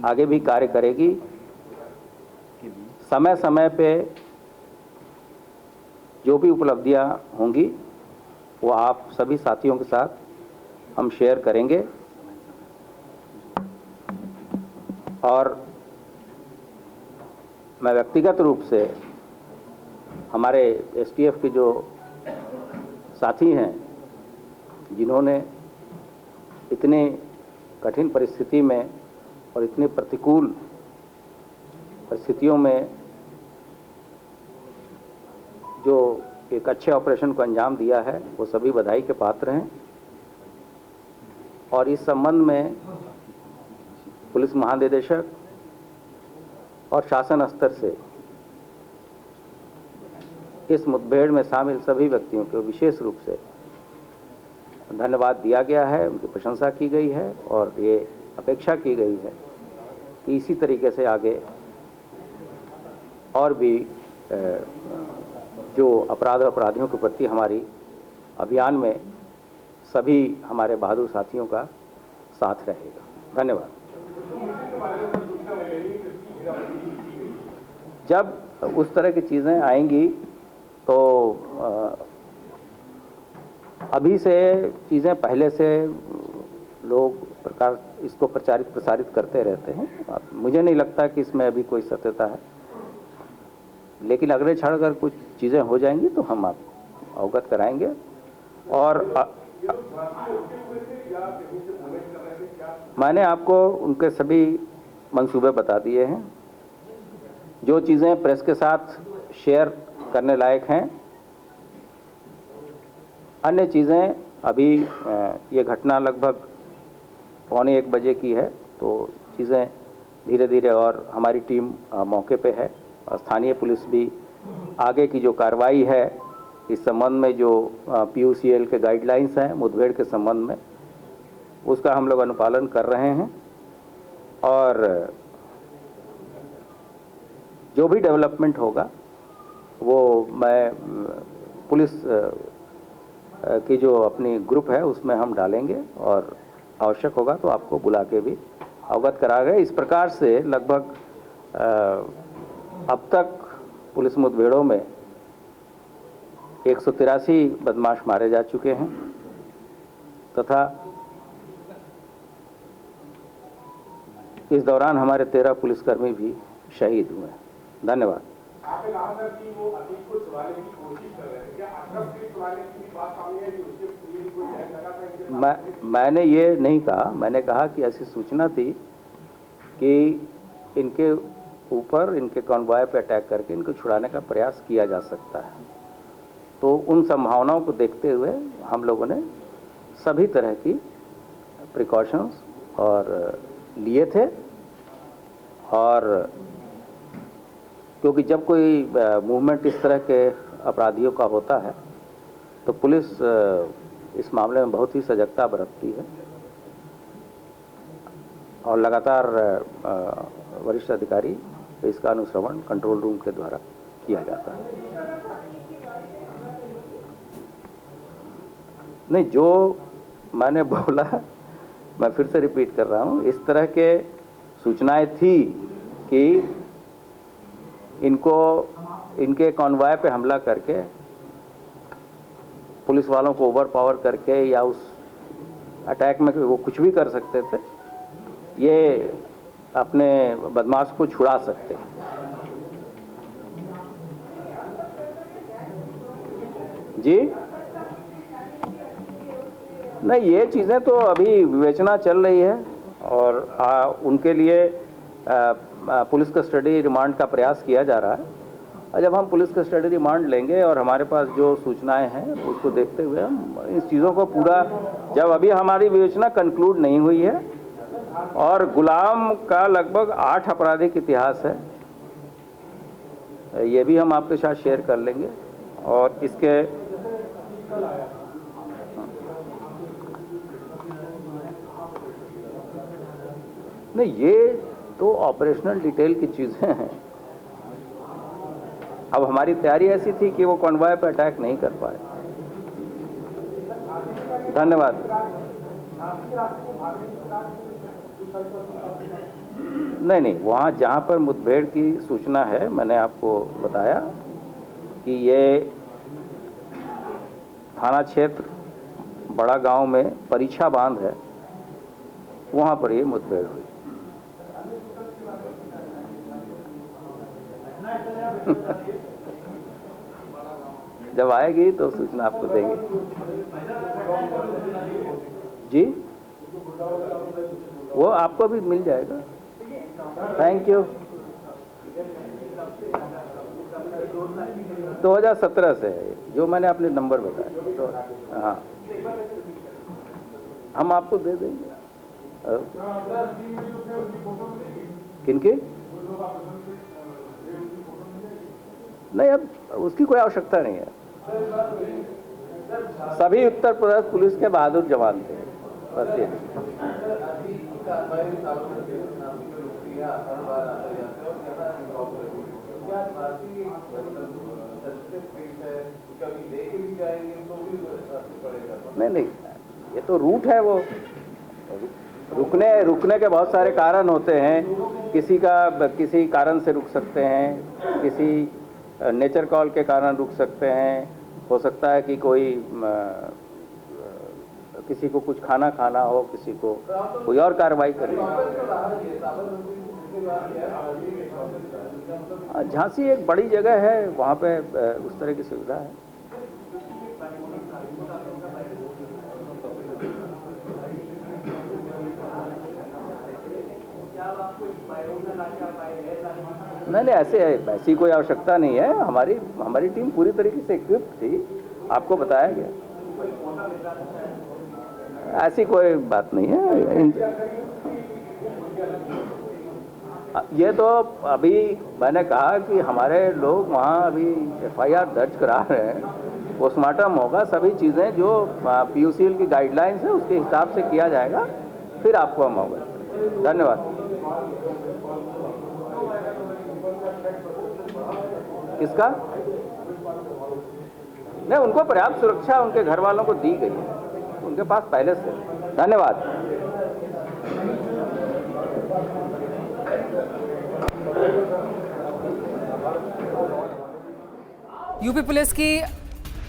आगे भी कार्य करेगी। समय समय पे जो भी उपलब्धियां होंगी वो आप सभी साथियों के साथ हम शेयर करेंगे और मैं व्यक्तिगत रूप से हमारे एसटीएफ के जो साथी हैं, जिन्होंने इतने कठिन परिस्थिति में और इतने प्रतिकूल परिस्थितियों में जो एक अच्छे ऑपरेशन को अंजाम दिया है, वो सभी बधाई के पात्र हैं। और इस संबंध में पुलिस महानिदेशक और शासन स्तर से इस मुठभेड़ में शामिल सभी व्यक्तियों को विशेष रूप से धन्यवाद दिया गया है, उनकी प्रशंसा की गई है और ये अपेक्षा की गई है कि इसी तरीके से आगे और भी जो अपराध और अपराधियों के प्रति हमारी अभियान में सभी हमारे बहादुर साथियों का साथ रहेगा। धन्यवाद। जब उस तरह की चीज़ें आएंगी तो अभी से चीज़ें पहले से लोग इसको प्रसारित करते रहते हैं। मुझे नहीं लगता कि इसमें अभी कोई सत्यता है, लेकिन अगले क्षण अगर कुछ चीज़ें हो जाएंगी तो हम आपको अवगत कराएंगे। और मैंने आपको उनके सभी मंसूबे बता दिए हैं। जो चीज़ें प्रेस के साथ शेयर करने लायक हैं, अन्य चीज़ें अभी ये घटना लगभग 12:45 बजे की है, तो चीज़ें धीरे धीरे, और हमारी टीम मौके पे है। स्थानीय पुलिस भी आगे की जो कार्रवाई है इस संबंध में, जो PUCL के गाइडलाइंस हैं मुठभेड़ के संबंध में, उसका हम लोग अनुपालन कर रहे हैं। और जो भी डेवलपमेंट होगा वो मैं पुलिस की जो अपनी ग्रुप है उसमें हम डालेंगे, और आवश्यक होगा तो आपको बुला के भी अवगत करा गए। इस प्रकार से लगभग अब तक पुलिस मुठभेड़ों में 183 बदमाश मारे जा चुके हैं तथा इस दौरान हमारे 13 पुलिसकर्मी भी शहीद हुए हैं। धन्यवाद। आपने कहा था कि वो अतीक को छुड़ाने की कोशिश कर रहे थे, क्या अशरफ को छुड़ाने की भी बात सामने आई कि उसके लिए कोई टैग लगा था? मैंने ये नहीं कहा। मैंने कहा कि ऐसी सूचना थी कि इनके ऊपर, इनके कॉन्वॉय पे अटैक करके इनको छुड़ाने का प्रयास किया जा सकता है। तो उन संभावनाओं को देखते हुए हम लोगों ने सभी तरह की प्रिकॉशंस और लिए थे। और क्योंकि जब कोई मूवमेंट इस तरह के अपराधियों का होता है तो पुलिस इस मामले में बहुत ही सजगता बरतती है और लगातार वरिष्ठ अधिकारी इसका अनुश्रवण कंट्रोल रूम के द्वारा किया जाता है। नहीं, जो मैंने बोला मैं फिर से रिपीट कर रहा हूँ, इस तरह के सूचनाएं थी कि इनको, इनके कॉन्वॉय पे हमला करके, पुलिस वालों को ओवर पावर करके या उस अटैक में वो कुछ भी कर सकते थे, ये अपने बदमाश को छुड़ा सकते। जी नहीं, ये चीज़ें तो अभी विवेचना चल रही है और उनके लिए पुलिस कस्टडी रिमांड का प्रयास किया जा रहा है। और जब हम पुलिस कस्टडी रिमांड लेंगे और हमारे पास जो सूचनाएं हैं उसको देखते हुए हम इस चीज़ों को पूरा, जब अभी हमारी विवेचना कंक्लूड नहीं हुई है और गुलाम का लगभग 8 आपराधिक इतिहास है, ये भी हम आपके साथ शेयर कर लेंगे। और इसके नहीं, ये तो ऑपरेशनल डिटेल की चीज़ें हैं। अब हमारी तैयारी ऐसी थी कि वो कॉन्वॉय पर अटैक नहीं कर पाए। धन्यवाद। नहीं, वहाँ जहाँ पर मुठभेड़ की सूचना है, मैंने आपको बताया कि ये थाना क्षेत्र बड़ा गांव में परीक्षा बांध है, वहाँ पर ये मुठभेड़ हुई। जब आएगी तो सूचना आपको देंगे। जी, वो आपको भी मिल जाएगा। Thank you. 2017 से है, जो मैंने अपने नंबर बताया। तो हाँ, हम आपको दे देंगे। किनके? नहीं, अब उसकी कोई आवश्यकता नहीं है। सभी उत्तर प्रदेश पुलिस के बहादुर जवान थे, बस ये। नहीं, ये तो रूट है, वो रुकने के बहुत सारे कारण होते हैं। किसी कारण से रुक सकते हैं, किसी नेचर कॉल के कारण रुक सकते हैं, हो सकता है कि किसी को कुछ खाना हो, किसी को कोई और कार्रवाई करनी। झांसी एक बड़ी जगह है, वहाँ पे उस तरह की सुविधा है। नहीं, ऐसी कोई आवश्यकता नहीं है। हमारी टीम पूरी तरीके से इक्विप्ड थी, आपको बताया गया। ऐसी कोई बात नहीं है। ये तो अभी मैंने कहा कि हमारे लोग वहाँ अभी FIR दर्ज करा रहे हैं, पोस्टमार्टम होगा, सभी चीज़ें जो PUCL की गाइडलाइंस है उसके हिसाब से किया जाएगा, फिर आपको हम होगा। धन्यवाद। किसका? नहीं, उनको पर्याप्त सुरक्षा उनके घर वालों को दी गई है, उनके पास पहले से। धन्यवाद। यूपी पुलिस की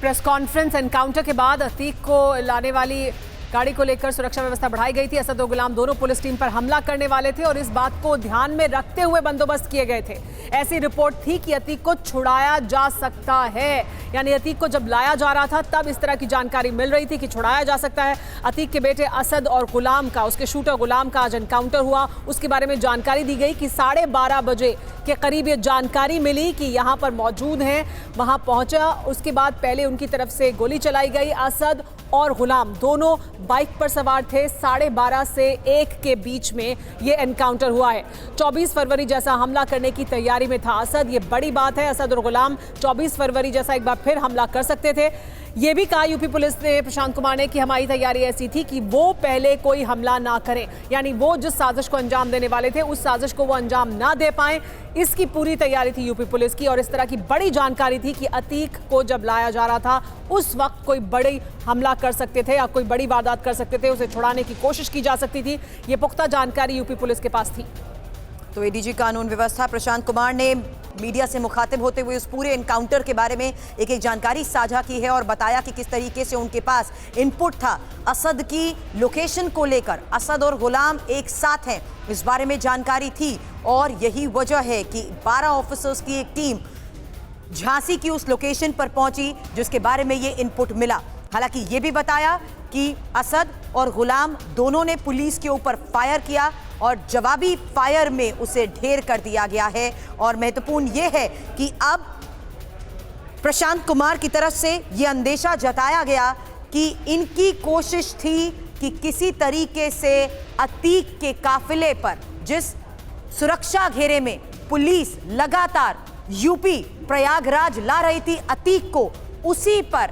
प्रेस कॉन्फ्रेंस एनकाउंटर के बाद अतीक को लाने वाली गाड़ी को लेकर सुरक्षा व्यवस्था बढ़ाई गई थी। असद और गुलाम दोनों पुलिस टीम पर हमला करने वाले थे और इस बात को ध्यान में रखते हुए बंदोबस्त किए गए थे। ऐसी रिपोर्ट थी कि अतीक को छुड़ाया जा सकता है, यानी अतीक को जब लाया जा रहा था तब इस तरह की जानकारी मिल रही थी कि छुड़ाया जा सकता है। अतीक के बेटे असद और गुलाम का, उसके शूटर गुलाम का आज एनकाउंटर हुआ। उसके बारे में जानकारी दी गई कि 12:30 बजे के करीब ये जानकारी मिली कि यहाँ पर मौजूद हैं। वहाँ पहुँचा, उसके बाद पहले उनकी तरफ से गोली चलाई गई। असद और गुलाम दोनों बाइक पर सवार थे। 12:30 से 1 के बीच में ये एनकाउंटर हुआ है। 24 फरवरी जैसा हमला करने की तैयारी में था असद। ये बड़ी बात है, असद और गुलाम 24 फरवरी जैसा एक बार फिर हमला कर सकते थे। ये भी कहा यूपी पुलिस ने, प्रशांत कुमार ने, कि हमारी तैयारी ऐसी थी कि वो पहले कोई हमला ना करें, यानी वो जिस साजिश को अंजाम देने वाले थे उस साजिश को वो अंजाम ना दे पाए, इसकी पूरी तैयारी थी यूपी पुलिस की। और इस तरह की बड़ी जानकारी थी कि अतीक को जब लाया जा रहा था उस वक्त कोई बड़ी हमला कर सकते थे या कोई बड़ी वारदात कर सकते थे, उसे छुड़ाने की कोशिश की जा सकती थी। ये पुख्ता जानकारी यूपी पुलिस के पास थी। तो एडीजी कानून व्यवस्था प्रशांत कुमार ने मीडिया से मुखातिब होते हुए उस पूरे एनकाउंटर के बारे में एक जानकारी साझा की है और बताया कि किस तरीके से उनके पास इनपुट था असद की लोकेशन को लेकर। असद और गुलाम एक साथ हैं, इस बारे में जानकारी थी और यही वजह है कि 12 ऑफिसर्स की एक टीम झांसी की उस लोकेशन पर पहुंची जिसके बारे में ये इनपुट मिला। हालांकि ये भी बताया कि असद और गुलाम दोनों ने पुलिस के ऊपर फायर किया और जवाबी फायर में उसे ढेर कर दिया गया है। और महत्वपूर्ण यह है कि अब प्रशांत कुमार की तरफ से यह अंदेशा जताया गया कि इनकी कोशिश थी कि किसी तरीके से अतीक के काफिले पर, जिस सुरक्षा घेरे में पुलिस लगातार यूपी प्रयागराज ला रही थी अतीक को, उसी पर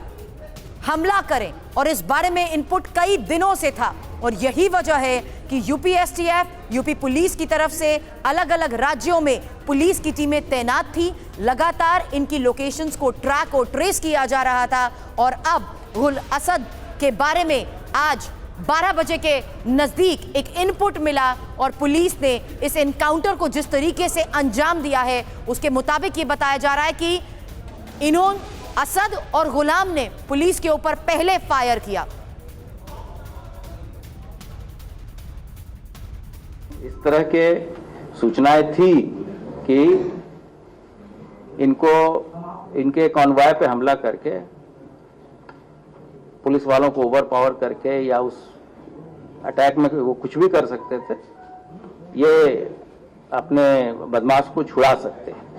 हमला करें। और इस बारे में इनपुट कई दिनों से था और यही वजह है कि यूपी STF, यूपी पुलिस की तरफ से अलग अलग राज्यों में पुलिस की टीमें तैनात थी। लगातार इनकी लोकेशंस को ट्रैक और ट्रेस किया जा रहा था और अब गुल असद के बारे में आज 12 बजे के नज़दीक एक इनपुट मिला और पुलिस ने इस एनकाउंटर को जिस तरीके से अंजाम दिया है उसके मुताबिक ये बताया जा रहा है कि इन्होंने, असद और गुलाम ने पुलिस के ऊपर पहले फायर किया। इस तरह के सूचनाएं थी कि इनके कॉन्वॉय पे हमला करके, पुलिस वालों को ओवर पावर करके या उस अटैक में वो कुछ भी कर सकते थे, ये अपने बदमाश को छुड़ा सकते हैं।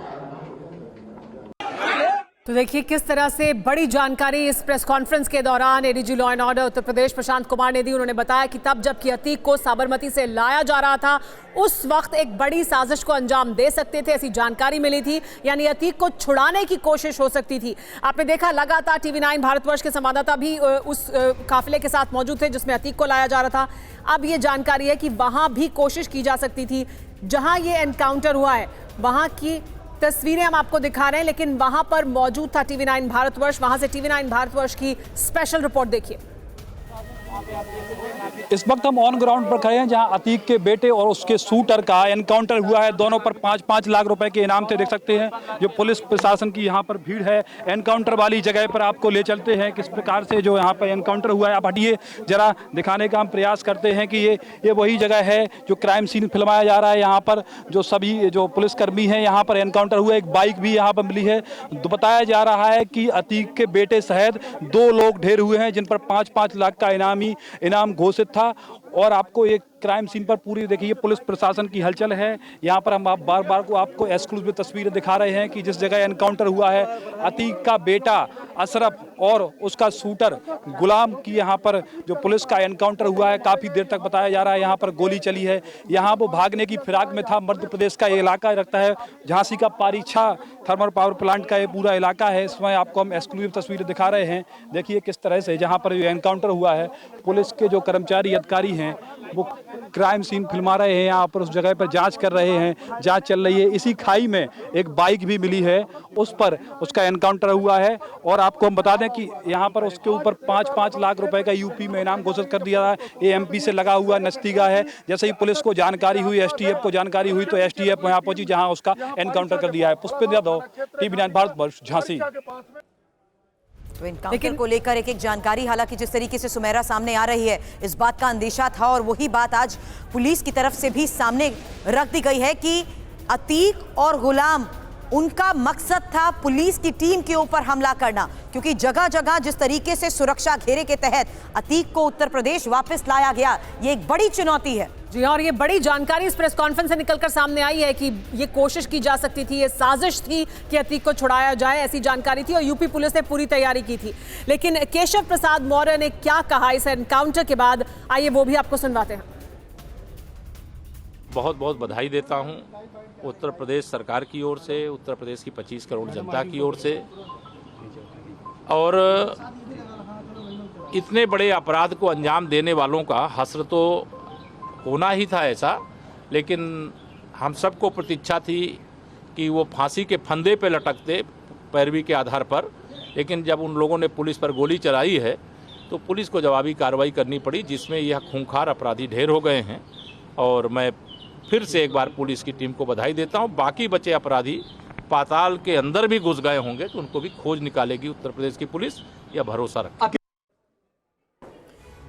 तो देखिए किस तरह से बड़ी जानकारी इस प्रेस कॉन्फ्रेंस के दौरान ADG law and order Uttar Pradesh Prashant Kumar ने दी। उन्होंने बताया कि तब जबकि अतीक को साबरमती से लाया जा रहा था उस वक्त एक बड़ी साजिश को अंजाम दे सकते थे, ऐसी जानकारी मिली थी। यानी अतीक को छुड़ाने की कोशिश हो सकती थी। आपने देखा लगातार TV9 भारतवर्ष के संवाददाता भी उस काफिले के साथ मौजूद थे जिसमें अतीक को लाया जा रहा था। अब ये जानकारी है कि वहां भी कोशिश की जा सकती थी। जहां ये एनकाउंटर हुआ है वहां की तस्वीरें हम आपको दिखा रहे हैं, लेकिन वहां पर मौजूद था TV9 भारतवर्ष। वहां से TV9 भारतवर्ष की स्पेशल रिपोर्ट देखिए। इस वक्त हम ऑन ग्राउंड पर खड़े हैं जहां अतीक के बेटे और उसके शूटर का एनकाउंटर हुआ है। दोनों पर 5-5 लाख रुपए के इनाम थे। देख सकते हैं जो पुलिस प्रशासन की यहां पर भीड़ है। एनकाउंटर वाली जगह पर आपको ले चलते हैं किस प्रकार से जो यहां पर एनकाउंटर हुआ है। आप हटिए जरा, दिखाने का हम प्रयास करते हैं कि ये वही जगह है जो क्राइम सीन फिल्माया जा रहा है। यहाँ पर जो सभी जो पुलिसकर्मी हैं यहाँ पर एनकाउंटर हुआ। एक बाइक भी यहाँ पर मिली है। बताया जा रहा है कि अतीक के बेटे सहित 2 लोग ढेर हुए हैं जिन पर 5-5 लाख का इनाम घोषित था। और आपको एक क्राइम सीन पर पूरी देखिए पुलिस प्रशासन की हलचल है। यहाँ पर हम बार-बार को आपको एक्सक्लूसिव तस्वीरें दिखा रहे हैं कि जिस जगह एनकाउंटर हुआ है अतीक का बेटा अशरफ और उसका शूटर गुलाम की यहाँ पर जो पुलिस का एनकाउंटर हुआ है। काफ़ी देर तक बताया जा रहा है यहाँ पर गोली चली है। यहाँ वो भागने की फिराक में था। मध्य प्रदेश का ये इलाका लगता है झांसी का पारीछा थर्मल पावर प्लांट का ये पूरा इलाका है। इसमें आपको हम एक्सक्लूसिव तस्वीरें दिखा रहे हैं। देखिए किस तरह से जहाँ पर जो एनकाउंटर हुआ है पुलिस के जो कर्मचारी अधिकारी हैं वो क्राइम सीन फिल्मा रहे हैं। यहाँ पर उस जगह पर जांच कर रहे हैं, जांच चल रही है। इसी खाई में एक बाइक भी मिली है, उस पर उसका एनकाउंटर हुआ है। और आपको हम बता दें कि यहाँ पर उसके ऊपर 5-5 लाख रुपए का यूपी में इनाम घोषित कर दिया है। ये MP से लगा हुआ नस्तीगा है। जैसे ही पुलिस को जानकारी हुई, STF को जानकारी हुई तो STF यहाँ पहुंची जहाँ उसका एनकाउंटर कर दिया है। पुष्पेंद्र यादव, TV9 भारतवर्ष, झांसी। तो एनकाउंटर को लेकर एक जानकारी, हालांकि जिस तरीके से सुमेरा सामने आ रही है इस बात का अंदेशा था और वही बात आज पुलिस की तरफ से भी सामने रख दी गई है कि अतीक और गुलाम उनका मकसद था पुलिस की टीम के ऊपर हमला करना, क्योंकि जगह जगह जिस तरीके से सुरक्षा घेरे के तहत अतीक को उत्तर प्रदेश वापस लाया गया, ये एक बड़ी चुनौती है। जी, और ये बड़ी जानकारी इस प्रेस कॉन्फ्रेंस से निकलकर सामने आई है कि ये कोशिश की जा सकती थी, ये साजिश थी कि अतीक को छुड़ाया जाए, ऐसी जानकारी थी और यूपी पुलिस ने पूरी तैयारी की थी। लेकिन केशव प्रसाद मौर्य ने क्या कहा इस एनकाउंटर के बाद, आइए वो भी आपको सुनवाते हैं। बहुत बहुत बधाई देता हूं उत्तर प्रदेश सरकार की ओर से, उत्तर प्रदेश की 25 करोड़ जनता की ओर से। और इतने बड़े अपराध को अंजाम देने वालों का हश्र तो होना ही था ऐसा, लेकिन हम सबको प्रतीक्षा थी कि वो फांसी के फंदे पे लटकते पैरवी के आधार पर। लेकिन जब उन लोगों ने पुलिस पर गोली चलाई है तो पुलिस को जवाबी कार्रवाई करनी पड़ी, जिसमें यह खूंखार अपराधी ढेर हो गए हैं। और मैं फिर से एक बार पुलिस की टीम को बधाई देता हूं। बाकी बचे अपराधी पाताल के अंदर भी घुस गए होंगे तो उनको भी खोज निकालेगी उत्तर प्रदेश की पुलिस, यह भरोसा रखें।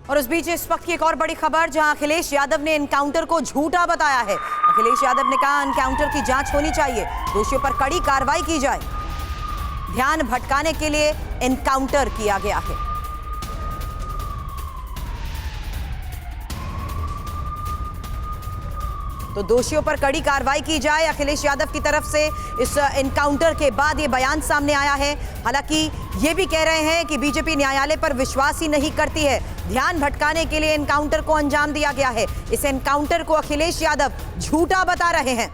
और उस बीच इस वक्त की एक और बड़ी खबर, जहां अखिलेश यादव ने एनकाउंटर को झूठा बताया है। अखिलेश यादव ने कहा एनकाउंटर की जांच होनी चाहिए, दोषियों पर कड़ी कार्रवाई की जाए। ध्यान भटकाने के लिए एनकाउंटर किया गया है। तो दोषियों पर कड़ी कार्रवाई की जाए, अखिलेश यादव की तरफ से इस एनकाउंटर के बाद ये बयान सामने आया है। हालांकि ये भी कह रहे हैं कि बीजेपी न्यायालय पर विश्वास ही नहीं करती है, ध्यान भटकाने के लिए एनकाउंटर को अंजाम दिया गया है। इस एनकाउंटर को अखिलेश यादव झूठा बता रहे हैं।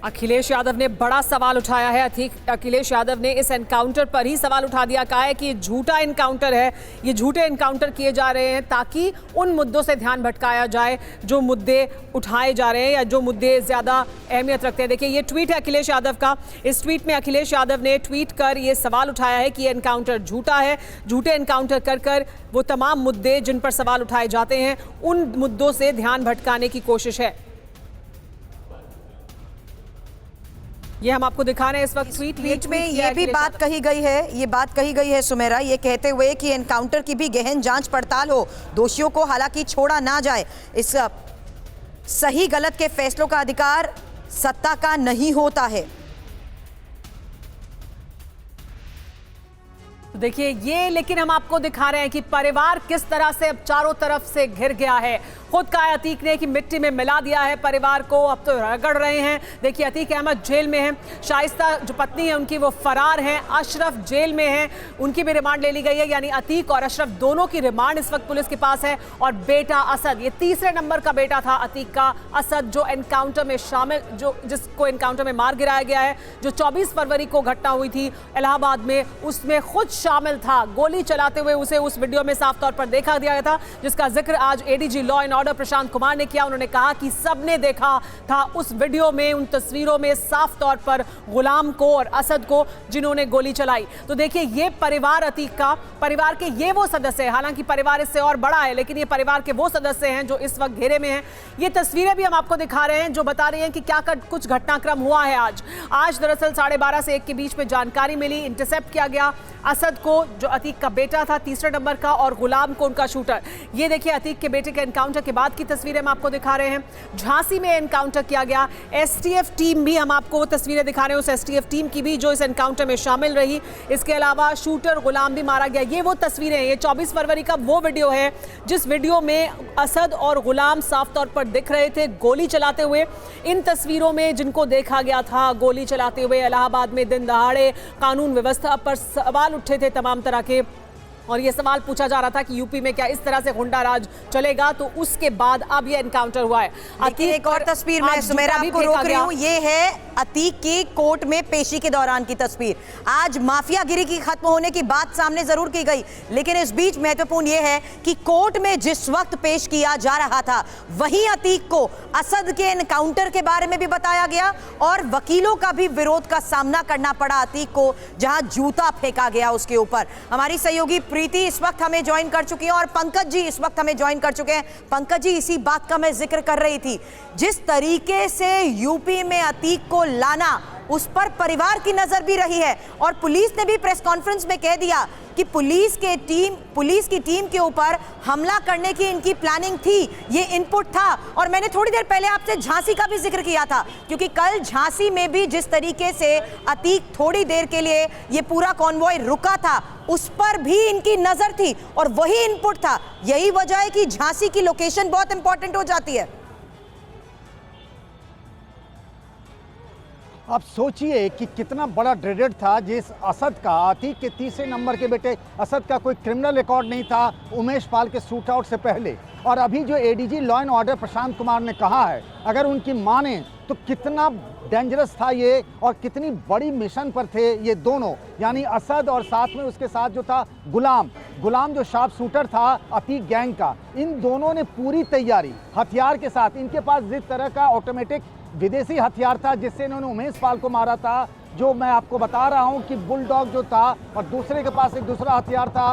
अखिलेश यादव ने बड़ा सवाल उठाया है। अखिलेश यादव ने इस एनकाउंटर पर ही सवाल उठा दिया, कहा है कि ये झूठा एनकाउंटर है, ये झूठे एनकाउंटर किए जा रहे हैं ताकि उन मुद्दों से ध्यान भटकाया जाए जो मुद्दे उठाए जा रहे हैं या जो मुद्दे ज़्यादा अहमियत रखते हैं। देखिए ये ट्वीट है अखिलेश यादव का। इस ट्वीट में अखिलेश यादव ने ट्वीट कर ये सवाल उठाया है कि ये एनकाउंटर झूठा है। झूठे एनकाउंटर कर वो तमाम मुद्दे जिन पर सवाल उठाए जाते हैं उन मुद्दों से ध्यान भटकाने की कोशिश है। ये हम आपको दिखा रहे हैं इस वक्त ट्वीट में। ये भी बात कही गई है सुमेरा, ये कहते हुए कि एनकाउंटर की भी गहन जांच पड़ताल हो, दोषियों को हालांकि छोड़ा ना जाए। इस सही गलत के फैसलों का अधिकार सत्ता का नहीं होता है। देखिए ये, लेकिन हम आपको दिखा रहे हैं कि परिवार किस तरह से अब चारों तरफ से घिर गया है। खुद कहा है अतीक ने कि मिट्टी में मिला दिया है परिवार को, अब तो रगड़ रहे हैं। देखिए अतीक अहमद जेल में है, शाइस्ता जो पत्नी है उनकी वो फरार है, अशरफ जेल में है, उनकी भी रिमांड ले ली गई है। यानी अतीक और अशरफ दोनों की रिमांड इस वक्त पुलिस के पास है। और बेटा असद, ये तीसरे नंबर का बेटा था अतीक का, असद जो एनकाउंटर में शामिल, जो जिसको एनकाउंटर में मार गिराया गया है, जो 24 फरवरी को घटना हुई थी इलाहाबाद में, उसमें खुद शामिल था। गोली चलाते हुए उसे उस वीडियो में साफ तौर पर देखा गया था, जिसका जिक्र आज ADG law and order Prashant Kumar ने किया। उन्होंने कहा कि सबने देखा था उस वीडियो में, उन तस्वीरों में साफ तौर पर गुलाम को और असद को जिन्होंने गोली चलाई। तो देखिए ये परिवार अतीक का, परिवार के ये वो सदस्य हैं, हालांकि परिवार इससे और बड़ा है, लेकिन ये परिवार के वो सदस्य हैं जो इस वक्त घेरे में हैं। ये तस्वीरें भी हम आपको दिखा रहे हैं जो बता रही हैं कि क्या कुछ घटनाक्रम हुआ है आज दरअसल 12:30 से 1 के बीच में जानकारी मिली, इंटरसेप्ट किया गया असद को जो अतीक का बेटा था तीसरे नंबर का, और गुलाम को उनका शूटर। ये देखिए अतीक के बेटे के एनकाउंटर के बाद की तस्वीरें हम आपको दिखा रहे हैं। झांसी में एनकाउंटर किया गया, एसटीएफ टीम भी हम आपको वो तस्वीरें दिखा रहे हैं, उस एसटीएफ टीम की भी जो इस एनकाउंटर में शामिल रही। इसके अलावा शूटर गुलाम भी मारा गया। ये वो तस्वीरें हैं, ये 24 फरवरी का वो वीडियो है जिस वीडियो में असद और गुलाम साफ तौर पर दिख रहे थे गोली चलाते हुए। इन तस्वीरों में जिनको देखा गया था गोली चलाते हुए इलाहाबाद में दिन दहाड़े, कानून व्यवस्था पर सवाल उठे थे तमाम तरह के, और ये सवाल पूछा जा रहा था कि यूपी में क्या इस तरह से गुंडा राज चलेगा। तो उसके बाद अब ये एनकाउंटर हुआ है। एक और तस्वीर मैं सुमेरा आपको रोक रही हूँ, ये है अतीक की कोर्ट में पेशी के दौरान की तस्वीर। आज माफियागिरी की खत्म होने की बात सामने जरूर की गई, लेकिन इस बीच महत्वपूर्ण ये है कि कोर्ट में जिस वक्त पेश किया जा रहा था वहीं अतीक को असद के एनकाउंटर के बारे में भी बताया गया, और वकीलों का भी विरोध का सामना करना पड़ा अतीक को, जहां जूता फेंका गया उसके ऊपर। हमारी सहयोगी प्रीति इस वक्त हमें ज्वाइन कर चुकी है और पंकज जी इस वक्त हमें ज्वाइन कर चुके हैं। पंकज जी, इसी बात का मैं जिक्र कर रही थी, जिस तरीके से यूपी में अतीक को लाना, उस पर परिवार की नजर भी रही है, और पुलिस ने भी प्रेस कॉन्फ्रेंस में कह दिया कि पुलिस की टीम के ऊपर हमला करने की इनकी प्लानिंग थी, ये इनपुट था। और मैंने थोड़ी देर पहले आपसे झांसी का भी जिक्र किया था, क्योंकि कल झांसी में भी जिस तरीके से अतीक थोड़ी देर के लिए ये पूरा कॉन्वॉय रुका था, उस पर भी इनकी नजर थी और वही इनपुट था। यही वजह है कि झांसी की लोकेशन बहुत इंपॉर्टेंट हो जाती है। आप सोचिए कि कितना बड़ा ड्रेडेड था जिस असद का, अतीक के तीसरे नंबर के बेटे असद का कोई क्रिमिनल रिकॉर्ड नहीं था उमेश पाल के शूट आउट से पहले। और अभी जो ADG law and order Prashant Kumar ने कहा है, अगर उनकी माने तो कितना डेंजरस था ये, और कितनी बड़ी मिशन पर थे ये दोनों, यानी असद और साथ में उसके साथ जो था गुलाम जो शार्प शूटर था अतीक गैंग का। इन दोनों ने पूरी तैयारी हथियार के साथ, इनके पास जिस तरह का ऑटोमेटिक विदेशी हथियार था जिससे इन्होंने उमेश पाल को मारा था, जो मैं आपको बता रहा हूं कि बुलडॉग जो था, और दूसरे के पास एक दूसरा हथियार था,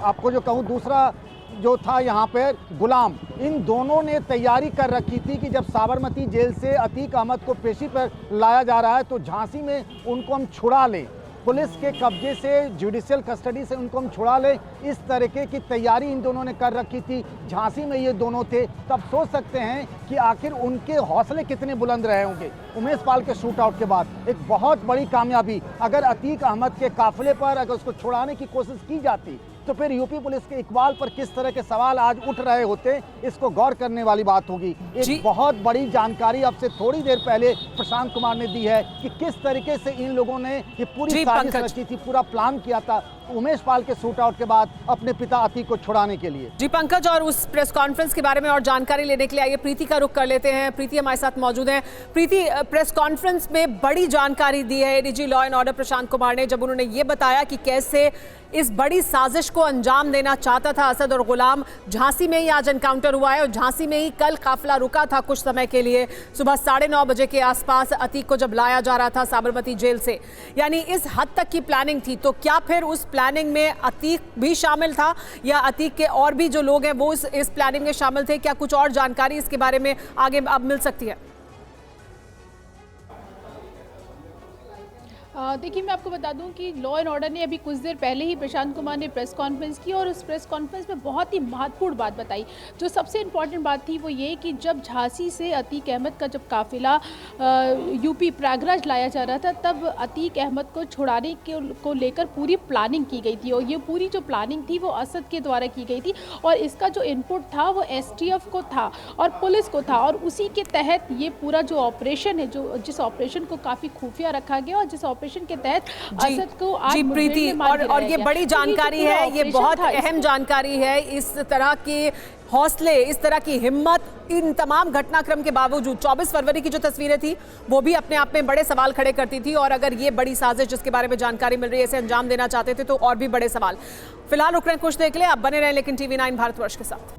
आपको जो कहूं दूसरा जो था यहाँ पे गुलाम। इन दोनों ने तैयारी कर रखी थी कि जब साबरमती जेल से अतीक अहमद को पेशी पर लाया जा रहा है तो झांसी में उनको हम छुड़ा लें, पुलिस के कब्जे से, जुडिशियल कस्टडी से उनको हम छुड़ा लें। इस तरीके की तैयारी इन दोनों ने कर रखी थी। झांसी में ये दोनों थे, तब सोच सकते हैं कि आखिर उनके हौसले कितने बुलंद रहे होंगे। उमेश पाल के शूट आउट के बाद एक बहुत बड़ी कामयाबी, अगर अतीक अहमद के काफिले पर अगर उसको छुड़ाने की कोशिश की जाती तो फिर यूपी पुलिस के इकबाल पर किस तरह के सवाल आज उठ रहे होते, इसको गौर करने वाली बात होगी। एक बहुत बड़ी जानकारी अब से थोड़ी देर पहले प्रशांत कुमार ने दी है कि किस तरीके से इन लोगों ने ये पूरी साजिश रची थी, पूरा प्लान किया था उमेश पाल के शूट आउट के बाद अपने पिता अतीक को छुड़ाने के लिए। जी पंकज, और उस प्रेस कॉन्फ्रेंस के बारे में और जानकारी लेने के लिए आइए प्रीति का रुख कर लेते हैं। प्रीति हमारे साथ मौजूद हैं। प्रीति, प्रेस कॉन्फ्रेंस में बड़ी जानकारी दी है ADG law and order Prashant Kumar ने, जब उन्होंने ये बताया कि कैसे इस बड़ी साजिश को अंजाम देना चाहता था असद और गुलाम। झांसी में ही आज एनकाउंटर हुआ है और झांसी में ही कल काफिला रुका था कुछ समय के लिए, सुबह 9:30 बजे के आसपास अतीक को जब लाया जा रहा था साबरमती जेल से। यानी इस हद तक की प्लानिंग थी। तो क्या फिर उस प्लानिंग में अतीक भी शामिल था, या अतीक के और भी जो लोग हैं वो इस प्लानिंग में शामिल थे? क्या कुछ और जानकारी इसके बारे में आगे अब मिल सकती है? देखिए, मैं आपको बता दूं कि लॉ एंड ऑर्डर ने अभी कुछ देर पहले ही प्रशांत कुमार ने प्रेस कॉन्फ्रेंस की और उस प्रेस कॉन्फ्रेंस में बहुत ही महत्वपूर्ण बात बताई। जो सबसे इम्पॉर्टेंट बात थी वो ये कि जब झांसी से अतीक अहमद का जब काफिला यूपी प्रयागराज लाया जा रहा था, तब अतीक अहमद को छुड़ाने को लेकर पूरी प्लानिंग की गई थी और ये पूरी जो प्लानिंग थी वो असद के द्वारा की गई थी और इसका जो इनपुट था वो STF को था और पुलिस को था और उसी के तहत ये पूरा जो ऑपरेशन है, जो जिस ऑपरेशन को काफ़ी खुफिया रखा गया और जिस ऑपरेशन के तहत असद को आज प्रीति, और ये बड़ी जानकारी है, ये बहुत अहम जानकारी है। इस तरह के हौसले, इस तरह की हिम्मत, इन तमाम घटनाक्रम के बावजूद 24 फरवरी की जो तस्वीरें थी वो भी अपने आप में बड़े सवाल खड़े करती थी और अगर ये बड़ी साजिश जिसके बारे में जानकारी मिल रही है इसे अंजाम देना चाहते थे तो और भी बड़े सवाल। फिलहाल रुक रहे हैं कुछ देर के लिए, आप बने रहें लेकिन TV9 भारतवर्ष के साथ।